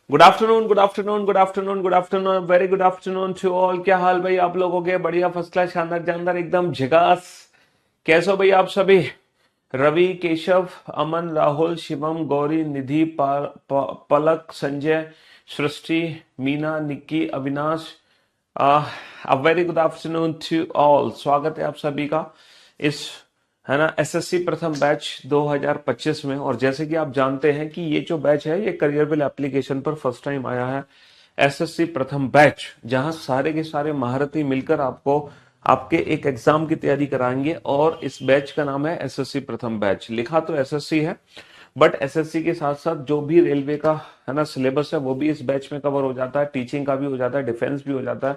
Good afternoon, good afternoon, good afternoon, good afternoon, very good afternoon to all. क्या हाल भाई आप लोगों के? बढ़िया, फर्स्ट क्लास, शानदार जानदार, एकदम झकास। कैसे हो भाई आप सभी? Ravi, Keshav, Aman, Rahul, Shivam, Gauri, Nidhi, Palak, Sanjay, Srishti, Meena, Nikki, Avinash. A very good afternoon to all. स्वागत है आप सभी का इस, है ना, एसएससी प्रथम बैच 2025 में। और जैसे कि आप जानते हैं कि ये जो बैच है ये करियर बिल एप्लीकेशन पर फर्स्ट टाइम आया है। एसएससी प्रथम बैच, जहां सारे के सारे महारथी मिलकर आपको आपके एक एग्जाम की तैयारी कराएंगे। और इस बैच का नाम है एसएससी प्रथम बैच। लिखा तो एसएससी है, बट एसएससी के साथ साथ जो भी रेलवे का, है ना, सिलेबस है वो भी इस बैच में कवर हो जाता है। टीचिंग का भी हो जाता है, डिफेंस भी हो जाता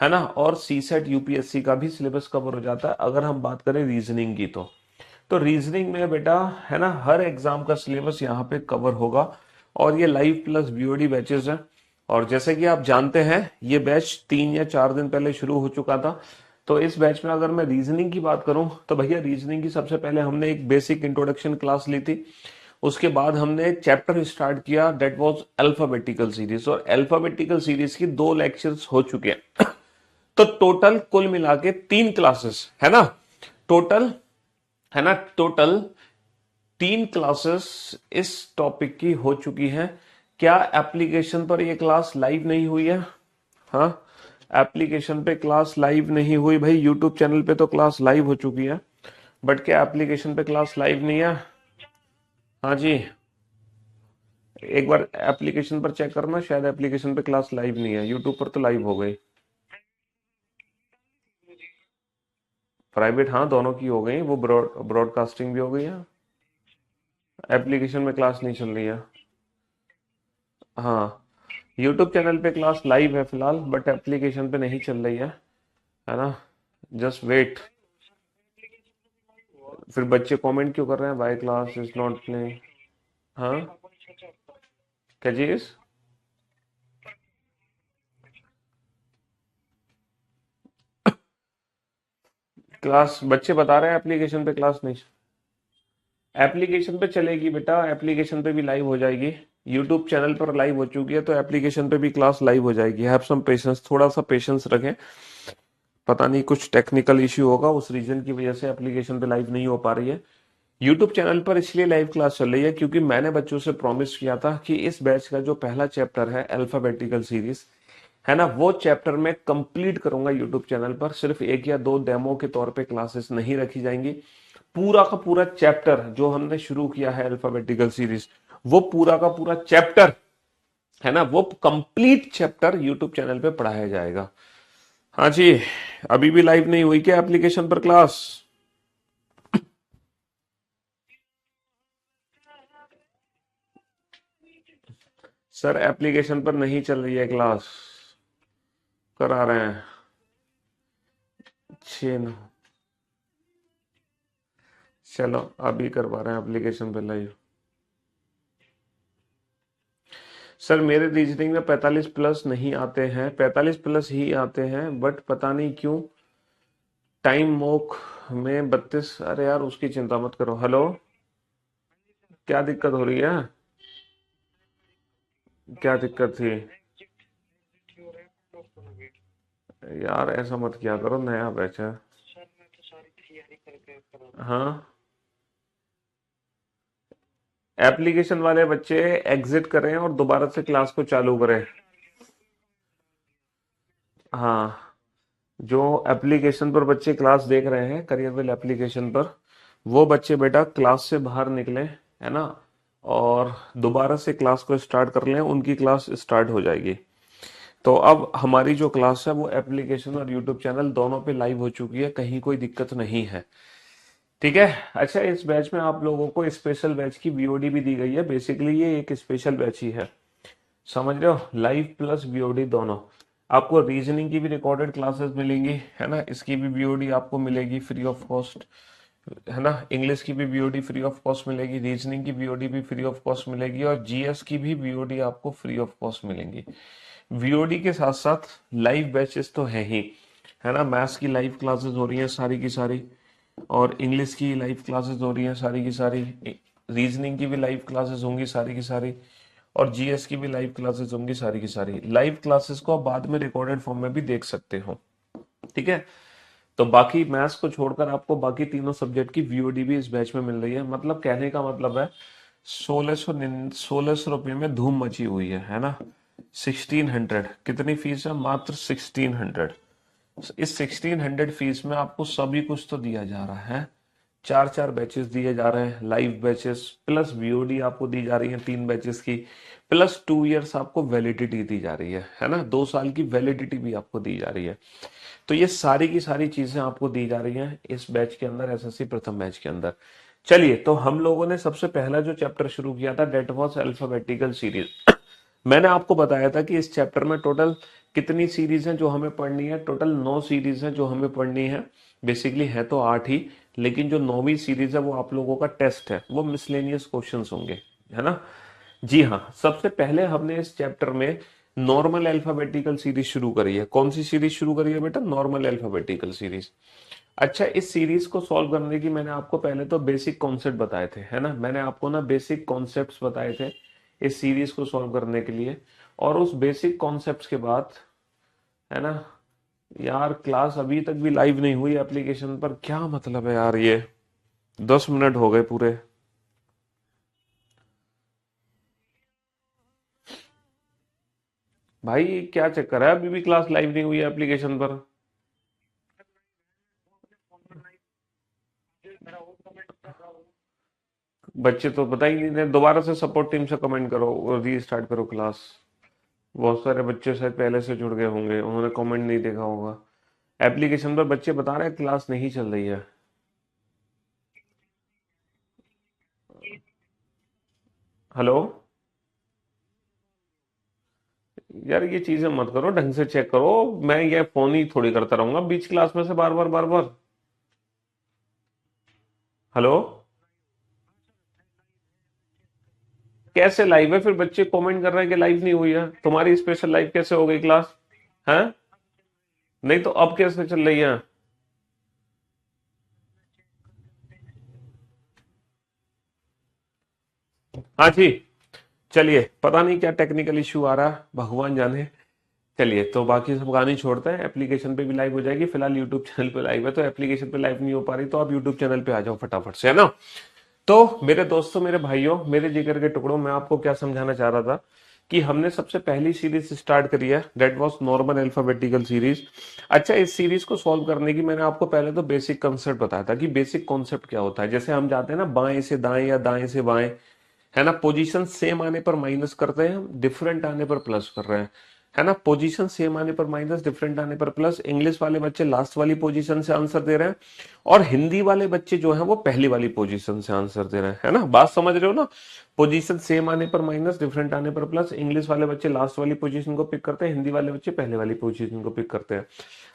है ना, और सी सेट यूपीएससी का भी सिलेबस कवर हो जाता है। अगर हम बात करें रीजनिंग की, तो रीजनिंग में बेटा, है ना, हर एग्जाम का सिलेबस यहाँ पे कवर होगा। और ये लाइव प्लस बीओडी बैचेस हैं। और जैसे कि आप जानते हैं ये बैच 3 या 4 दिन पहले शुरू हो चुका था। तो इस बैच में अगर मैं रीजनिंग की बात करूं तो भैया, रीजनिंग की सबसे पहले हमने एक बेसिक इंट्रोडक्शन क्लास ली थी। उसके बाद हमने एक चैप्टर स्टार्ट किया, दैट वाज अल्फाबेटिकल सीरीज। और अल्फाबेटिकल सीरीज की 2 लेक्चर्स हो चुके हैं। तो टोटल कुल मिला के 3 क्लासेस, है ना, टोटल, है ना, टोटल 3 क्लासेस इस टॉपिक की हो चुकी हैं। क्या एप्लीकेशन पर ये क्लास लाइव नहीं हुई है? हाँ, एप्लीकेशन पे क्लास लाइव नहीं हुई भाई। यूट्यूब चैनल पे तो क्लास लाइव हो चुकी है, बट क्या एप्लीकेशन पे क्लास लाइव नहीं है? हाँ जी, एक बार एप्लीकेशन पर चेक करना, शायद एप्लीकेशन पे क्लास लाइव नहीं है। यूट्यूब पर तो लाइव हो गई। प्राइवेट, हाँ, दोनों की हो गई, वो ब्रॉडकास्टिंग भी हो गई है। एप्लीकेशन में क्लास नहीं चल रही है। हाँ, यूट्यूब चैनल पे क्लास लाइव है फिलहाल, बट एप्लीकेशन पे नहीं चल रही है ना। Just wait. फिर बच्चे कमेंट क्यों कर रहे हैं, why class is not playing? हाँ, क्या चीज? क्लास बच्चे बता रहे हैं एप्लीकेशन पे क्लास नहीं। एप्लीकेशन पे चलेगी बेटा, एप्लीकेशन पे भी लाइव हो जाएगी। यूट्यूब चैनल पर लाइव हो चुकी है, तो एप्लीकेशन पे भी क्लास लाइव हो जाएगी। हैव सम पेशेंस, थोड़ा सा पेशेंस रखें। पता नहीं कुछ टेक्निकल इश्यू होगा, उस रीजन की वजह से एप्लीकेशन पे लाइव नहीं हो पा रही है। यूट्यूब चैनल पर इसलिए लाइव क्लास चल रही है क्योंकि मैंने बच्चों से प्रॉमिस किया था कि इस बैच का जो पहला चैप्टर है अल्फाबेटिकल सीरीज, है ना, वो चैप्टर मैं कंप्लीट करूंगा यूट्यूब चैनल पर। सिर्फ 1 या 2 डेमो के तौर पे क्लासेस नहीं रखी जाएंगी। पूरा का पूरा चैप्टर जो हमने शुरू किया है अल्फाबेटिकल सीरीज, वो पूरा का पूरा चैप्टर, है ना, वो कंप्लीट चैप्टर यूट्यूब चैनल पे पढ़ाया जाएगा। हाँ जी। अभी भी लाइव नहीं हुई क्या एप्लीकेशन पर क्लास? सर एप्लीकेशन पर नहीं चल रही है क्लास, करा रहे हैं। 6 9, चलो अभी करवा रहे हैं एप्लीकेशन पे लाइव। सर मेरे रीजनिंग में 45 प्लस नहीं आते हैं, 45 प्लस ही आते हैं, बट पता नहीं क्यों टाइम मोक में 32। अरे यार उसकी चिंता मत करो। हेलो, क्या दिक्कत हो रही है? क्या दिक्कत थी? यार ऐसा मत किया करो, नया बैच है। हाँ, एप्लीकेशन वाले बच्चे एग्जिट करें और दोबारा से क्लास को चालू करें। हाँ, जो एप्लीकेशन पर बच्चे क्लास देख रहे हैं करियर विल एप्लीकेशन पर, वो बच्चे बेटा क्लास से बाहर निकले, है ना, और दोबारा से क्लास को स्टार्ट कर लें। उनकी क्लास स्टार्ट हो जाएगी। तो अब हमारी जो क्लास है वो एप्लीकेशन और यूट्यूब चैनल दोनों पे लाइव हो चुकी है, कहीं कोई दिक्कत नहीं है। ठीक है। अच्छा, इस बैच में आप लोगों को स्पेशल बैच की वीओडी भी दी गई है। बेसिकली ये एक स्पेशल बैच ही है, समझ रहे हो, लाइव प्लस बीओडी दोनों। आपको रीजनिंग की भी रिकॉर्डेड क्लासेस मिलेंगी, है ना, इसकी भी बीओडी आपको मिलेगी फ्री ऑफ कॉस्ट, है ना। इंग्लिश की भी बीओडी फ्री ऑफ कॉस्ट मिलेगी, रीजनिंग की बीओडी भी फ्री ऑफ कॉस्ट मिलेगी, और जीएस की भी बीओडी आपको फ्री ऑफ कॉस्ट मिलेंगी। वीओडी के साथ साथ लाइव बैचेस तो है ही, है ना। मैथ्स की लाइव क्लासेस हो रही हैं सारी की सारी, और इंग्लिश की लाइव क्लासेस हो रही हैं सारी की सारी, रीजनिंग की भी लाइव क्लासेस होंगी सारी की सारी, और जीएस की भी लाइव क्लासेस होंगी, सारी की सारी लाइव क्लासेस को आप बाद में रिकॉर्डेड फॉर्म में भी देख सकते हो। ठीक है, तो बाकी मैथ्स को छोड़कर आपको बाकी तीनों सब्जेक्ट की वीओडी भी इस बैच में मिल रही है। मतलब कहने का मतलब है 1600 रुपये में धूम मची हुई है ना। 1600 कितनी फीस है? मात्र 1600। इस 1600 फीस में आपको सभी कुछ तो दिया जा रहा है। चार चार बैचेस दिए जा रहे हैं, लाइव बैचेस प्लस वीओडी आपको दी जा रही है 3 बैचेस की, प्लस 2 इयर्स आपको वैलिडिटी दी जा रही है ना। 2 साल की वैलिडिटी भी आपको दी जा रही है। तो ये सारी की सारी चीजें आपको दी जा रही हैं इस बैच के अंदर, एसएससी प्रथम बैच के अंदर। चलिए, तो हम लोगों ने सबसे पहला जो चैप्टर शुरू किया था डेट वॉज अल्फाबेटिकल सीरीज। मैंने आपको बताया था कि इस चैप्टर में टोटल कितनी सीरीज हैं जो हमें पढ़नी है? टोटल 9 सीरीज हैं जो हमें पढ़नी है। बेसिकली है तो 8 ही, लेकिन जो 9वीं सीरीज है वो आप लोगों का टेस्ट है, वो मिसलेनियस क्वेश्चंस होंगे, है ना। जी हाँ, सबसे पहले हमने इस चैप्टर में नॉर्मल अल्फाबेटिकल सीरीज शुरू करी है। कौन सी सीरीज शुरू करी है बेटा? Normal alphabetical series. अच्छा, इस सीरीज को सॉल्व करने की मैंने आपको पहले तो बेसिक कॉन्सेप्ट बताए थे, है ना। मैंने आपको ना बेसिक कॉन्सेप्ट्स बताए थे इस सीरीज को सॉल्व करने के लिए। और उस बेसिक कॉन्सेप्ट्स के बाद, है ना, यार क्लास अभी तक भी लाइव नहीं हुई एप्लीकेशन पर, क्या मतलब है यार ये? 10 मिनट हो गए पूरे। भाई क्या चक्कर है, अभी भी क्लास लाइव नहीं हुई एप्लीकेशन पर? बच्चे तो बता ही नहीं रहे। दोबारा से सपोर्ट टीम से कमेंट करो और रीस्टार्ट करो क्लास। बहुत सारे बच्चे शायद पहले से जुड़ गए होंगे, उन्होंने कमेंट नहीं देखा होगा। एप्लीकेशन पर बच्चे बता रहे हैं क्लास नहीं चल रही है। हेलो। यार ये चीजें मत करो, ढंग से चेक करो। मैं ये फोन ही थोड़ी करता रहूंगा बीच क्लास में से बार बार बार बार। हेलो। कैसे लाइव है? फिर बच्चे कमेंट कर रहे हैं कि लाइव नहीं हुई है। तुम्हारी स्पेशल लाइव कैसे हो गई क्लास? है? नहीं तो अब कैसे चल रही है? हाँ जी। चलिए, पता नहीं क्या टेक्निकल इश्यू आ रहा है, भगवान जाने। चलिए, तो बाकी सब गाने छोड़ते हैं, एप्लीकेशन पे भी लाइव हो जाएगी। फिलहाल यूट्यूब चैनल पे लाइव है, तो एप्लीकेशन पे लाइव नहीं हो पा रही तो आप यूट्यूब चैनल पे आ जाओ फटाफट से, है ना। तो मेरे दोस्तों, मेरे भाइयों, मेरे जिगर के टुकड़ों, मैं आपको क्या समझाना चाह रहा था कि हमने सबसे पहली सीरीज स्टार्ट करी है, that was normal alphabetical series. अच्छा, इस सीरीज को सॉल्व करने की मैंने आपको पहले तो बेसिक कंसेप्ट बताया था कि बेसिक कॉन्सेप्ट क्या होता है। जैसे हम जाते हैं ना बाएं से दाएं या दाएं से बाएं, है ना, पोजीशन सेम आने पर माइनस करते हैं हम, डिफरेंट आने पर प्लस कर रहे हैं, है ना। पोजीशन सेम आने पर माइनस, डिफरेंट आने पर प्लस। इंग्लिश वाले बच्चे लास्ट वाली पोजीशन से आंसर दे रहे हैं, और हिंदी वाले बच्चे जो हैं वो पहली वाली पोजीशन से आंसर दे रहे हैं, है ना। बात समझ रहे हो ना। पोजीशन सेम आने पर माइनस, डिफरेंट आने पर प्लस। इंग्लिश वाले बच्चे लास्ट वाली पोजीशन को पिक करते हैं, हिंदी वाले बच्चे पहले वाली पोजीशन को पिक करते हैं।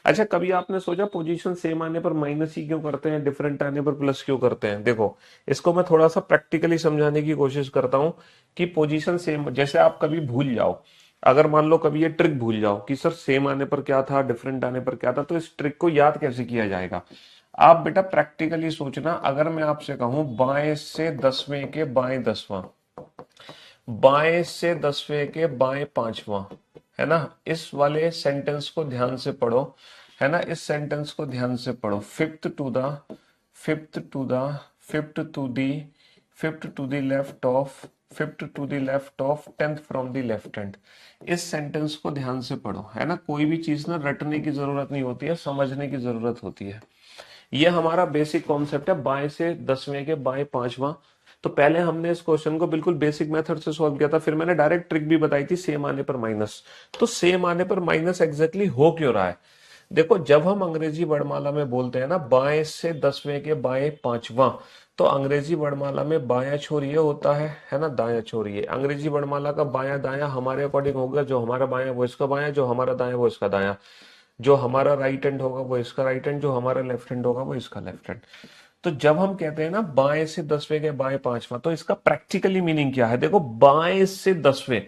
अच्छा, कभी आपने सोचा पोजीशन सेम आने पर माइनस ही क्यों करते हैं, डिफरेंट आने पर प्लस क्यों करते हैं? देखो, इसको मैं थोड़ा सा प्रैक्टिकली समझाने की कोशिश करता हूं कि पोजीशन सेम, जैसे आप कभी भूल जाओ, अगर मान लो कभी ये ट्रिक भूल जाओ कि सर सेम आने पर क्या था, डिफरेंट आने पर क्या था, तो इस ट्रिक को याद कैसे किया जाएगा? आप बेटा प्रैक्टिकली सोचना। अगर मैं आपसे कहूं बाएं से 10वें के बाएं 10वां, बाएं से 10वें के बाएं 5वां, है ना, इस वाले सेंटेंस को ध्यान से पढ़ो, है ना। इस सेंटेंस को ध्यान से पढ़ो। Fifth to the fifth to the fifth to the left of fifth to the left of 10th from the left hand. इस सेंटेंस को ध्यान से पढ़ो, है ना। कोई भी चीज ना रटने की जरूरत नहीं होती है, समझने की जरूरत होती है। ये हमारा बेसिक कॉन्सेप्ट है, बाएं से 10वें के बाएं 5वां। तो पहले हमने इस क्वेश्चन को बिल्कुल बेसिक मेथड से सॉल्व किया था, फिर मैंने डायरेक्ट ट्रिक भी बताई थी सेम आने पर माइनस। तो सेम आने पर माइनस एग्जैक्टली हो क्यों रहा है? देखो, जब हम अंग्रेजी वर्णमाला में बोलते हैं ना बाएं से 10वें के बाएं 5वां, तो अंग्रेजी वर्णमाला में बायां छोर ये होता है ना, दायां छोर ये। अंग्रेजी वर्णमाला का बायां दायां हमारे अकॉर्डिंग होगा, जो हमारा बायां वो इसका बायां, जो हमारा दायां वो इसका दायां, जो हमारा राइट हैंड होगा वो इसका राइट हैंड, जो हमारा लेफ्ट हैंड होगा वो इसका लेफ्ट हैंड। तो जब हम कहते हैं ना बाएं से 10वें के बाएं 5वां, तो इसका प्रैक्टिकली मीनिंग क्या है? देखो, बाएं से 10वें,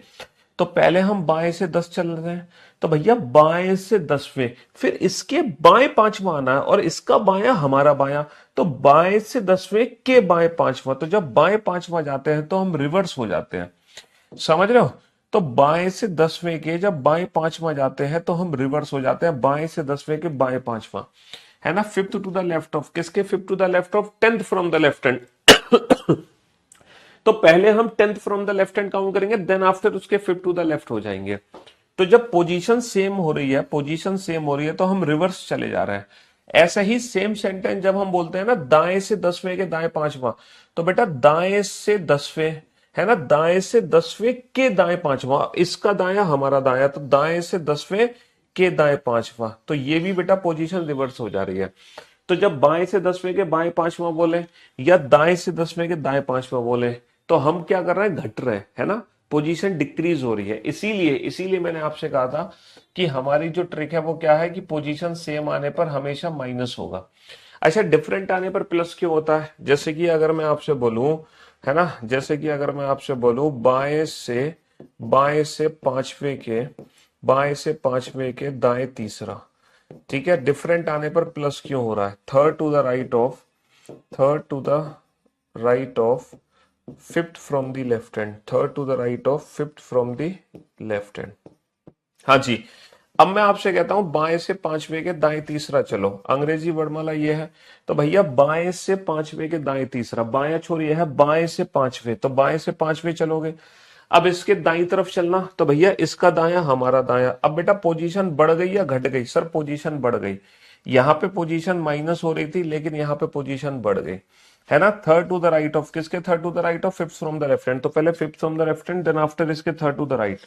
तो पहले हम बाएं से 10 चल रहे हैं, तो भैया बाएं से 10वें, फिर इसके बाएं 5वां आना है, और इसका बायां हमारा बायां। तो बाएं से 10वें के बाएं 5वां, तो जब बाएं 5वां जाते हैं तो हम रिवर्स हो जाते हैं। समझ रहे हो? तो बाएं से 10वें के जब बाएं पांचवा जाते हैं तो हम रिवर्स हो जाते हैं, बाएं से 10वें के बाएं पांचवा, है ना। Fifth to the left of किसके, fifth to the left of tenth from the left hand. तो पहले हम tenth from the left hand count करेंगे, देन आफ्टर उसके फिफ्थ टू द लेफ्ट हो जाएंगे। तो जब पोजीशन सेम हो रही है, पोजीशन सेम हो रही है तो हम रिवर्स चले जा रहे हैं। ऐसा ही सेम सेंटेंस जब हम बोलते हैं ना दाएं से 10वें के दाएं पांचवा, तो बेटा दाएं से 10वें, है ना, दाएं से 10वें के दाएं पांचवा, इसका दाया हमारा दाया, तो दाएं से 10वें के दाएं पांचवा, तो ये भी बेटा पोजीशन रिवर्स हो जा रही है। तो जब बाएं से 10वें के बाएं पांचवा बोले या दाएं से 10वें के दाएं पांचवा बोले, तो हम क्या कर रहे हैं, घट रहे हैं, है ना, पोजीशन डिक्रीज हो रही है। इसीलिए इसीलिए मैंने आपसे कहा था कि हमारी जो ट्रिक है वो क्या है कि पोजीशन सेम आने पर हमेशा माइनस होगा। अच्छा, डिफरेंट आने पर प्लस क्यों होता है? जैसे कि अगर मैं आपसे बोलूं, है ना, जैसे कि अगर मैं आपसे बोलूं बाएं से पांचवें के दाएं तीसरा, ठीक है, डिफरेंट आने पर प्लस क्यों हो रहा है? Third to the right of fifth from the left hand, third to the right of fifth from the left hand. हाँ जी। अब मैं आपसे कहता हूं बाएं से पांचवें के दाएं तीसरा चलो, अंग्रेजी वर्णमाला ये है, तो भैया बाएं से पांचवें के दाएं तीसरा, बायां छोर है, बाएं से पांचवें, तो बाएं से पांचवें चलोगे। अब इसके दाई तरफ चलना, तो भैया इसका दाया हमारा दाया। अब बेटा पोजीशन बढ़ गई या घट गई? सर पोजीशन बढ़ गई। यहाँ पे पोजीशन माइनस हो रही थी लेकिन यहाँ पे पोजीशन बढ़ गई, है ना। Third to the right of किसके, third to the right of fifth from the left hand, तो पहले fifth from the left hand, then after इसके थर्ड टू द राइट।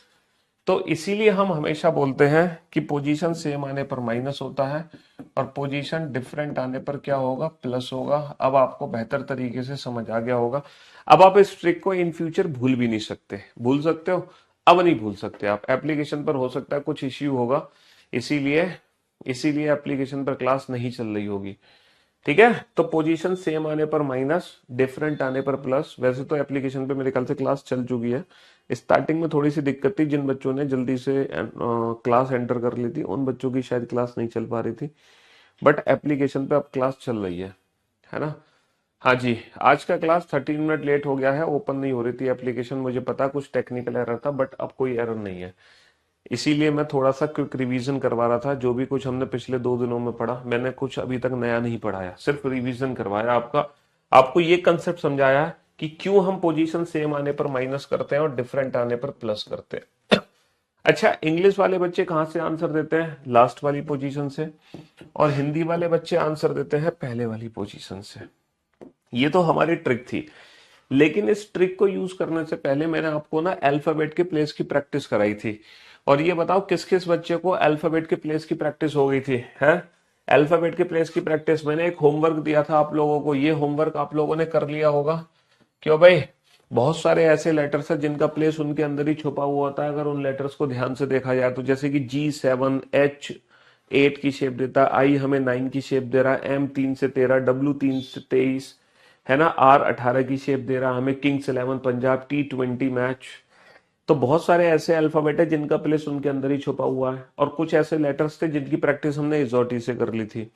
तो इसीलिए हम हमेशा बोलते हैं कि पोजीशन सेम आने पर माइनस होता है और पोजीशन डिफरेंट आने पर क्या होगा, प्लस होगा। अब आपको बेहतर तरीके से समझ आ गया होगा। अब आप इस ट्रिक को इन फ्यूचर भूल भी नहीं सकते, भूल सकते हो, अब नहीं भूल सकते आप। एप्लीकेशन पर हो सकता है कुछ इश्यू होगा, इसीलिए इसीलिए एप्लीकेशन पर क्लास नहीं चल रही होगी, ठीक है। तो पोजीशन सेम आने पर माइनस, डिफरेंट आने पर प्लस। वैसे तो एप्लीकेशन पे मेरे ख्याल से क्लास चल चुकी है। स्टार्टिंग में थोड़ी सी दिक्कत थी, जिन बच्चों ने जल्दी से क्लास एंटर कर ली थी उन बच्चों की शायद क्लास नहीं चल पा रही थी, बट एप्लीकेशन पे अब क्लास चल रही है ना। हाँ जी, आज का क्लास 13 मिनट लेट हो गया है, ओपन नहीं हो रही थी एप्लीकेशन, मुझे पता कुछ टेक्निकल एरर था, बट अब कोई एरर नहीं है। इसीलिए मैं थोड़ा सा क्विक रिवीजन करवा रहा था, जो भी कुछ हमने पिछले 2 दिनों में पढ़ा, मैंने कुछ अभी तक नया नहीं पढ़ाया, सिर्फ रिवीजन करवाया आपका, आपको ये कंसेप्ट समझाया है कि क्यों हम पोजीशन सेम आने पर माइनस करते हैं और डिफरेंट आने पर प्लस करते हैं। अच्छा, इंग्लिश वाले बच्चे कहाँ से आंसर देते हैं? लास्ट वाली पोजीशन से। और हिंदी वाले बच्चे आंसर देते हैं पहले वाली पोजीशन से। ये तो हमारी ट्रिक थी, लेकिन इस ट्रिक को यूज करने से पहले मैंने आपको ना अल्फाबेट के प्लेस की प्रैक्टिस कराई थी। और ये बताओ किस किस बच्चे को अल्फाबेट के प्लेस की प्रैक्टिस हो गई थी, है? अल्फाबेट के प्लेस की प्रैक्टिस मैंने एक होमवर्क दिया था आप लोगों को, ये होमवर्क आप लोगों ने कर लिया होगा, क्यों भाई? बहुत सारे ऐसे लेटर्स हैं जिनका प्लेस उनके अंदर ही छुपा हुआ होता है, अगर उन लेटर्स को ध्यान से देखा जाए तो। जैसे कि G7, H 8 की शेप देता है, I हमें 9 की शेप दे रहा है, M 3 से 13, W 3 से 23, है ना, R 18 की शेप दे रहा है हमें, किंग्स 11 पंजाब, T20 मैच। तो बहुत सारे ऐसे अल्फाबेट है जिनका प्लेस उनके अंदर ही छुपा हुआ है, और कुछ ऐसे लेटर्स थे जिनकी प्रैक्टिस हमने इजोटी से कर ली थी,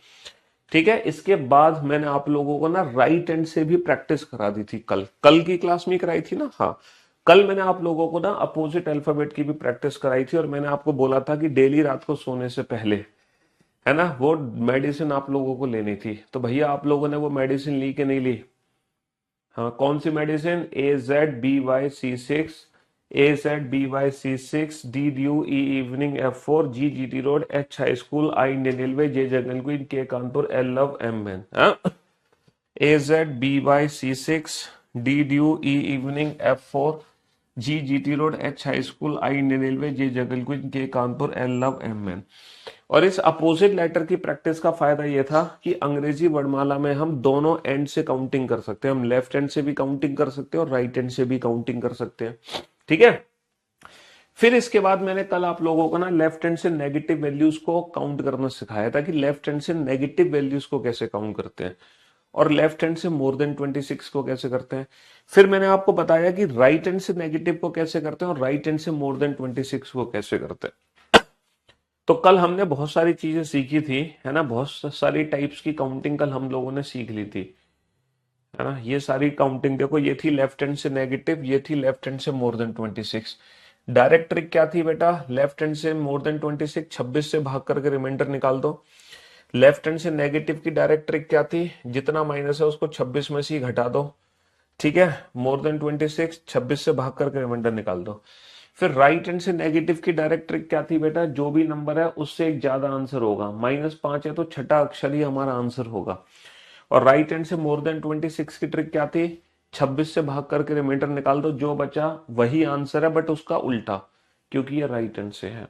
ठीक है। इसके बाद मैंने आप लोगों को ना राइट हैंड से भी प्रैक्टिस करा दी थी, कल कल की क्लास में कराई थी ना, हाँ। कल मैंने आप लोगों को ना अपोजिट अल्फाबेट की भी प्रैक्टिस कराई थी, और मैंने आपको बोला था कि डेली रात को सोने से पहले, है ना, वो मेडिसिन आप लोगों को लेनी थी। तो भैया आप लोगों ने वो मेडिसिन ली कि नहीं ली? हाँ, कौन सी medicine? AZBY C6, AZBY C6, DDU, E evening, F4, GGT road, H high school, I Indian railway, J jungle queen, K Kanpur, L love, M man. AZBY C6, DDU, E evening, F4, GGT road, H high school, I Indian railway, J jungle queen, K Kanpur, L love, M man. और इस opposite letter की practice का फायदा यह था कि अंग्रेजी वर्णमाला में हम दोनों एंड से काउंटिंग कर सकते हैं, हम लेफ्ट हैंड से भी काउंटिंग कर सकते हैं और राइट हैंड से भी काउंटिंग कर सकते हैं, ठीक है। फिर इसके बाद मैंने कल आप लोगों को ना लेफ्ट हैंड से नेगेटिव वैल्यूज को काउंट करना सिखाया था कि लेफ्ट हैंड से नेगेटिव वैल्यूज को कैसे काउंट करते हैं, और लेफ्ट हैंड से मोर देन 26 को कैसे करते हैं। फिर मैंने आपको बताया कि राइट हैंड से नेगेटिव को कैसे करते हैं और राइट हैंड से मोर देन 26 को कैसे करते हैं। तो कल हमने बहुत सारी चीजें सीखी थी, है ना, बहुत सारी टाइप्स की काउंटिंग कल हम लोगों ने सीख ली थी, है ना। ये सारी काउंटिंग देखो, ये थी लेफ्ट हैंड से नेगेटिव, ये थी लेफ्ट हैंड से मोर देन 26। डायरेक्ट ट्रिक क्या थी बेटा, लेफ्ट हैंड से मोर देन 26 26 से भाग करके रिमाइंडर निकाल दो। लेफ्ट हैंड से नेगेटिव की डायरेक्ट ट्रिक क्या थी, जितना माइनस है उसको 26 में से ही घटा दो, ठीक है। मोर देन 26 26 से भाग करके रिमाइंडर निकाल दो। फिर राइट हैंड से नेगेटिव की डायरेक्ट ट्रिक क्या थी बेटा, जो भी नंबर है उससे एक ज्यादा आंसर होगा, -5 है तो छठा अक्षर ही हमारा आंसर होगा। और राइट हैंड से मोर देन 26 की ट्रिक क्या थी, 26 से भाग करके रिमाइंडर निकाल दो, जो बचा वही आंसर है बट उसका उल्टा, क्योंकि ये राइट हैंड से है।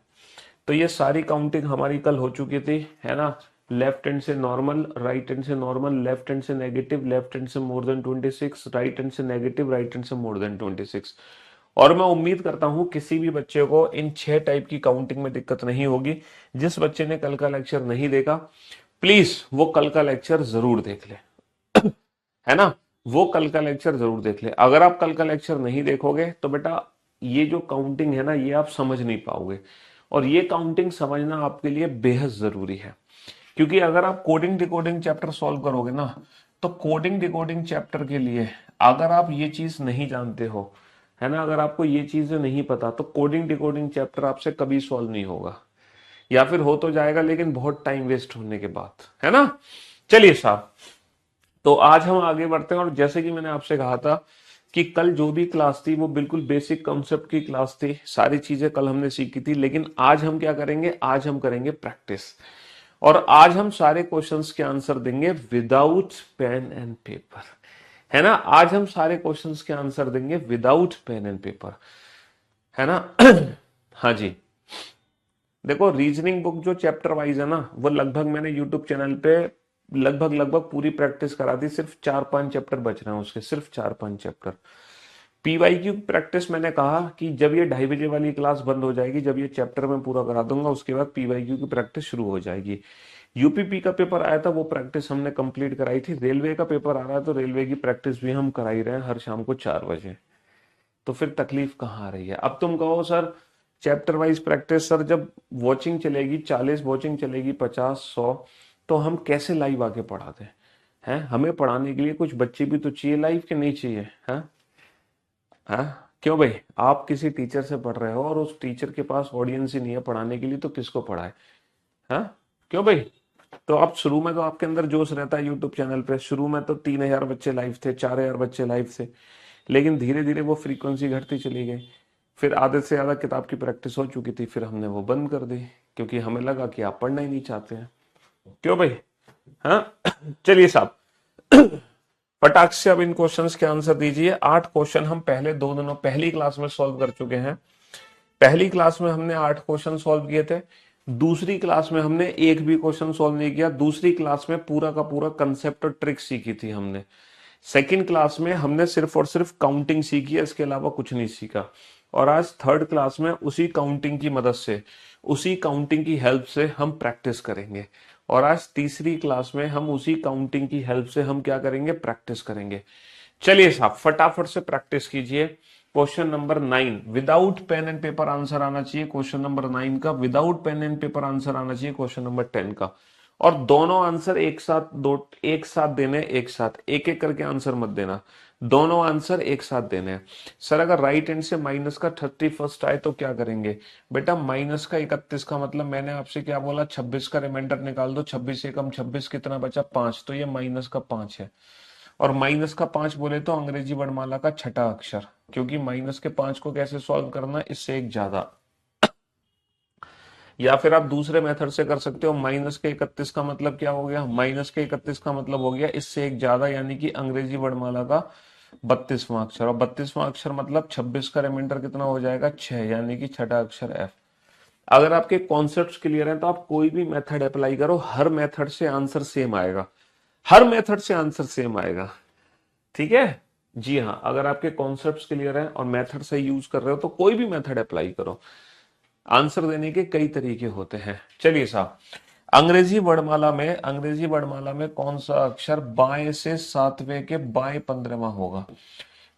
तो ये सारी काउंटिंग हमारी कल हो चुकी थी, है ना। लेफ्ट हैंड से नॉर्मल, राइट हैंड से नॉर्मल, लेफ्ट हैंड से नेगेटिव, लेफ्ट हैंड से मोर देन 26, राइट हैंड से नेगेटिव, राइट हैंड से मोर देन 26। और मैं उम्मीद करता हूं किसी भी बच्चे को इन 6 टाइप की काउंटिंग में दिक्कत नहीं होगी। जिस बच्चे ने कल का लेक्चर नहीं देखा, प्लीज वो कल का लेक्चर जरूर देख ले, है ना। वो कल का लेक्चर जरूर देख ले। अगर आप कल का लेक्चर नहीं देखोगे तो बेटा ये जो काउंटिंग है ना, ये आप समझ नहीं पाओगे। और ये काउंटिंग समझना आपके लिए बेहद जरूरी है, क्योंकि अगर आप कोडिंग डिकोडिंग चैप्टर सॉल्व करोगे ना, तो कोडिंग डिकोडिंग चैप्टर के लिए अगर आप ये चीज नहीं जानते हो, है ना, अगर आपको ये चीजें नहीं पता, तो कोडिंग डिकोडिंग चैप्टर आपसे कभी सॉल्व नहीं होगा, या फिर हो तो जाएगा लेकिन बहुत टाइम वेस्ट होने के बाद, है ना। चलिए साहब, तो आज हम आगे बढ़ते हैं। और जैसे कि मैंने आपसे कहा था कि कल जो भी क्लास थी वो बिल्कुल बेसिक कॉन्सेप्ट की क्लास थी, सारी चीजें कल हमने सीखी थी, लेकिन आज हम क्या करेंगे, आज हम करेंगे प्रैक्टिस। और आज हम सारे क्वेश्चंस के आंसर देंगे विदाउट पेन एंड पेपर, है ना। आज हम सारे क्वेश्चंस के आंसर देंगे विदाउट पेन एंड पेपर, है ना। हाँ जी, देखो रीजनिंग बुक जो चैप्टर वाइज है ना, वो लगभग मैंने यूट्यूब चैनल पे लगभग पूरी प्रैक्टिस करा दी। सिर्फ 4-5 चैप्टर बच रहे हैं उसके, सिर्फ 4-5 चैप्टर। पीवाईक्यू प्रैक्टिस मैंने कहा कि जब ये 2:30 बजे वाली क्लास बंद हो जाएगी, जब ये चैप्टर मैं पूरा करा दूंगा, उसके बाद पीवाईक्यू की प्रैक्टिस शुरू हो जाएगी। यूपीपी का पेपर आया था, वो प्रैक्टिस हमने कंप्लीट कराई थी। रेलवे का पेपर आ रहा है तो रेलवे की प्रैक्टिस भी हम करा ही रहे हैं हर शाम को 4 बजे। तो फिर तकलीफ कहाँ आ रही है। अब तुम कहो sir chapter wise practice, sir जब वॉचिंग चलेगी 40 वॉचिंग चलेगी 50-100, तो हम कैसे लाइव आके पढ़ाते हैं। हमें पढ़ाने के लिए कुछ बच्चे भी तो चाहिए लाइव के, नहीं चाहिए। क्यों भाई, आप किसी टीचर से पढ़ रहे हो और उस टीचर के पास ऑडियंस ही नहीं है पढ़ाने के लिए, तो किसको पढ़ाए। हाँ, क्यों भाई। तो आप शुरू में तो आपके अंदर जोश रहता है यूट्यूब चैनल पे, शुरू में तो 3,000 बच्चे लाइव थे, 4,000 बच्चे लाइव थे, लेकिन धीरे धीरे वो फ्रीक्वेंसी घटती चली गई। फिर आधे से ज्यादा किताब की प्रैक्टिस हो चुकी थी, फिर हमने वो बंद कर दी, क्योंकि हमें लगा कि आप पढ़ना ही नहीं चाहते हैं। क्यों भाई। हाँ, चलिए साहब, फटाक से अब इन क्वेश्चंस के आंसर दीजिए। 8 क्वेश्चन हम पहले 2 दिनों पहली क्लास में सॉल्व कर चुके हैं। पहली क्लास में हमने 8 क्वेश्चन सॉल्व किए थे। दूसरी क्लास में हमने एक भी क्वेश्चन सॉल्व नहीं किया। दूसरी क्लास में पूरा का पूरा कंसेप्ट और ट्रिक सीखी थी हमने। सेकंड क्लास में हमने सिर्फ और सिर्फ काउंटिंग सीखी है, इसके अलावा कुछ नहीं सीखा। और आज थर्ड क्लास में उसी काउंटिंग की मदद से, उसी काउंटिंग की हेल्प से हम प्रैक्टिस करेंगे। और आज तीसरी क्लास में हम उसी काउंटिंग की हेल्प से हम क्या करेंगे, प्रैक्टिस करेंगे। चलिए साहब, फटाफट से प्रैक्टिस कीजिए। Question number 9 without pen and paper answer आना चाहिए। क्वेश्चन नंबर 9 का without pen and paper answer आना चाहिए। क्वेश्चन नंबर 10 का। और दोनों आंसर एक साथ, एक साथ देने, एक साथ, एक एक करके आंसर मत देना, दोनों आंसर एक साथ देने हैं। सर अगर राइट हैंड से माइनस का 31 आए तो क्या करेंगे। बेटा माइनस का 31 का मतलब मैंने आपसे क्या बोला, 26 का रिमाइंडर निकाल दो। 26 से कम 26 कितना बचा, 5, तो ये माइनस का 5 है। और माइनस का 5 बोले तो अंग्रेजी वर्णमाला का छठा अक्षर, क्योंकि माइनस के 5 को कैसे सॉल्व करना, इससे एक ज्यादा। या फिर आप दूसरे मेथड से कर सकते हो, माइनस के 31 का मतलब क्या हो गया, माइनस के 31 का मतलब हो गया इससे एक ज्यादा, यानी कि अंग्रेजी वर्णमाला का 32वां अक्षर। और 32वां अक्षर मतलब 26 का रिमाइंडर कितना हो जाएगा, 6, यानी कि छठा अक्षर एफ। अगर आपके कॉन्सेप्ट्स क्लियर हैं तो आप कोई भी मेथड अप्लाई करो, हर मेथड से आंसर सेम आएगा, हर मेथड से आंसर सेम आएगा। ठीक है जी हाँ, अगर आपके कॉन्सेप्ट्स क्लियर हैं और मेथड सही यूज कर रहे हो तो कोई भी मेथड अप्लाई करो। आंसर देने के कई तरीके होते हैं। चलिए साहब, अंग्रेजी वर्णमाला में कौन सा अक्षर बाएं से 7वें के बाएं 15वां होगा।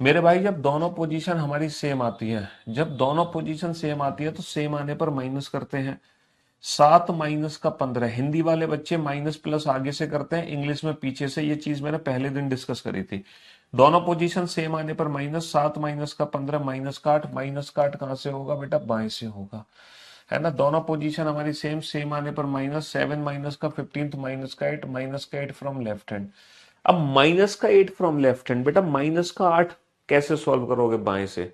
मेरे भाई जब दोनों पोजीशन हमारी सेम आती है, जब दोनों पोजीशन सेम आती है तो सेम आने पर माइनस करते हैं। 7 माइनस का 15। हिंदी वाले बच्चे माइनस प्लस आगे से करते हैं, इंग्लिश में पीछे से। ये चीज मैंने पहले दिन डिस्कस करी थी। दोनों पोजीशन सेम आने पर माइनस 7 माइनस का 15 माइनस का 8। माइनस का 8 कहां से होगा बेटा? बाएं से होगा, है ना। दोनों पोजीशन हमारी सेम, सेम आने पर माइनस 7 माइनस का 15 माइनस का 8 माइनस का 8 फ्रॉम लेफ्ट हैंड। अब माइनस का 8 फ्रॉम लेफ्ट हैंड, बेटा माइनस का 8 कैसे सॉल्व करोगे बाएं से?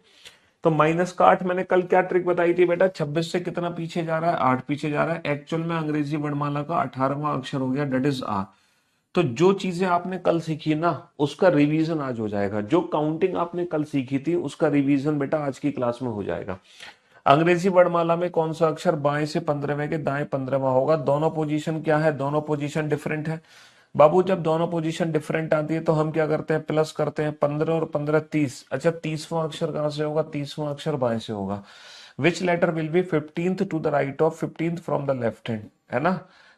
तो माइनस का 8 मैंने कल क्या ट्रिक बताई थी बेटा? 26 से कितना पीछे जा रहा है? 8 पीछे जा रहा है। एक्चुअल में अंग्रेजी वर्णमाला का 18वां अक्षर हो गया, डेट इज आर। तो जो चीजें आपने कल सीखी ना, उसका रिवीजन आज हो जाएगा। जो काउंटिंग आपने कल सीखी थी उसका रिवीजन बेटा आज की क्लास में हो जाएगा। अंग्रेजी वर्णमाला में कौन सा अक्षर बाएं से 15वें के दाएं 15वां होगा? दोनों पोजीशन क्या है? दोनों पोजीशन डिफरेंट है। बाबू जब दोनों पोजीशन डिफरेंट आती है तो हम क्या करते हैं? प्लस करते हैं। 15 और 15 30। अच्छा 30वां अक्षर कहां से होगा? 30वां अक्षर बाएं से होगा। Which letter will be 15th to the right of 15th from the left hand, है ना।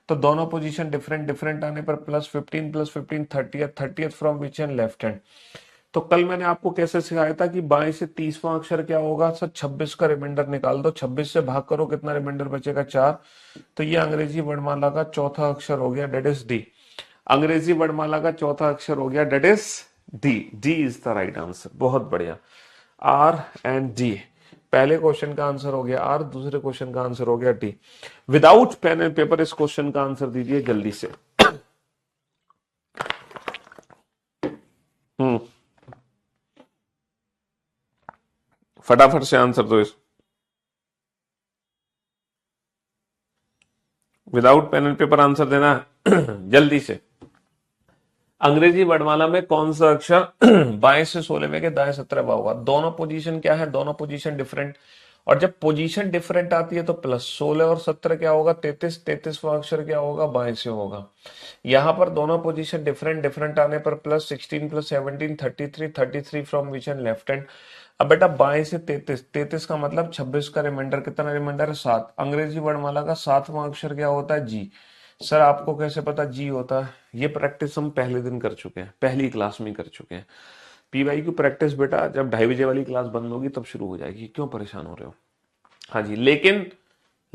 तो दोनों पोजीशन डिफरेंट डिफरेंट आने पर plus 15 30th 30th from which hand? Left hand. तो कल मैंने आपको कैसे सिखाया था कि बाएं से 30वां अक्षर क्या होगा? सर 26 का रिमाइंडर निकाल दो, 26 से भाग करो, कितना रिमाइंडर बचेगा? 4। तो ये अंग्रेजी वर्णमाला का चौथा अक्षर हो गया, डेट इज डी। अंग्रेजी वर्णमाला का चौथा अक्षर हो गया, that is D. D is the right answer. बहुत बढ़िया। R and D. पहले क्वेश्चन का आंसर हो गया आर, दूसरे क्वेश्चन का आंसर हो गया D. Without pen and paper इस क्वेश्चन का आंसर दीजिए जल्दी से। फटाफट से आंसर दो इस। Without pen and paper answer देना जल्दी से। अंग्रेजी वर्णमाला में कौन सा अक्षर बाएं से 16वें के दाएं 17वां होगा? दोनों पोजीशन क्या है? दोनों पोजीशन डिफरेंट। और जब पोजीशन डिफरेंट आती है तो प्लस 16 और 17 क्या होगा? 33। 33वां अक्षर क्या होगा? बाएं से होगा। यहां पर दोनों पोजीशन डिफरेंट डिफरेंट आने पर plus 16 plus 17 33 33 from which end? Left hand. अब बेटा बाएं से 33, 33 का मतलब 26 का रिमाइंडर, कितना रिमाइंडर है? 7। अंग्रेजी वर्णमाला का 7वां अक्षर क्या होता है? जी। सर आपको कैसे पता जी होता है? ये प्रैक्टिस हम पहले दिन कर चुके हैं, पहली क्लास में कर चुके हैं। पीवाई की प्रैक्टिस बेटा जब 2:30 वाली क्लास बंद होगी तब शुरू हो जाएगी। क्यों परेशान हो रहे हो? हाँ जी, लेकिन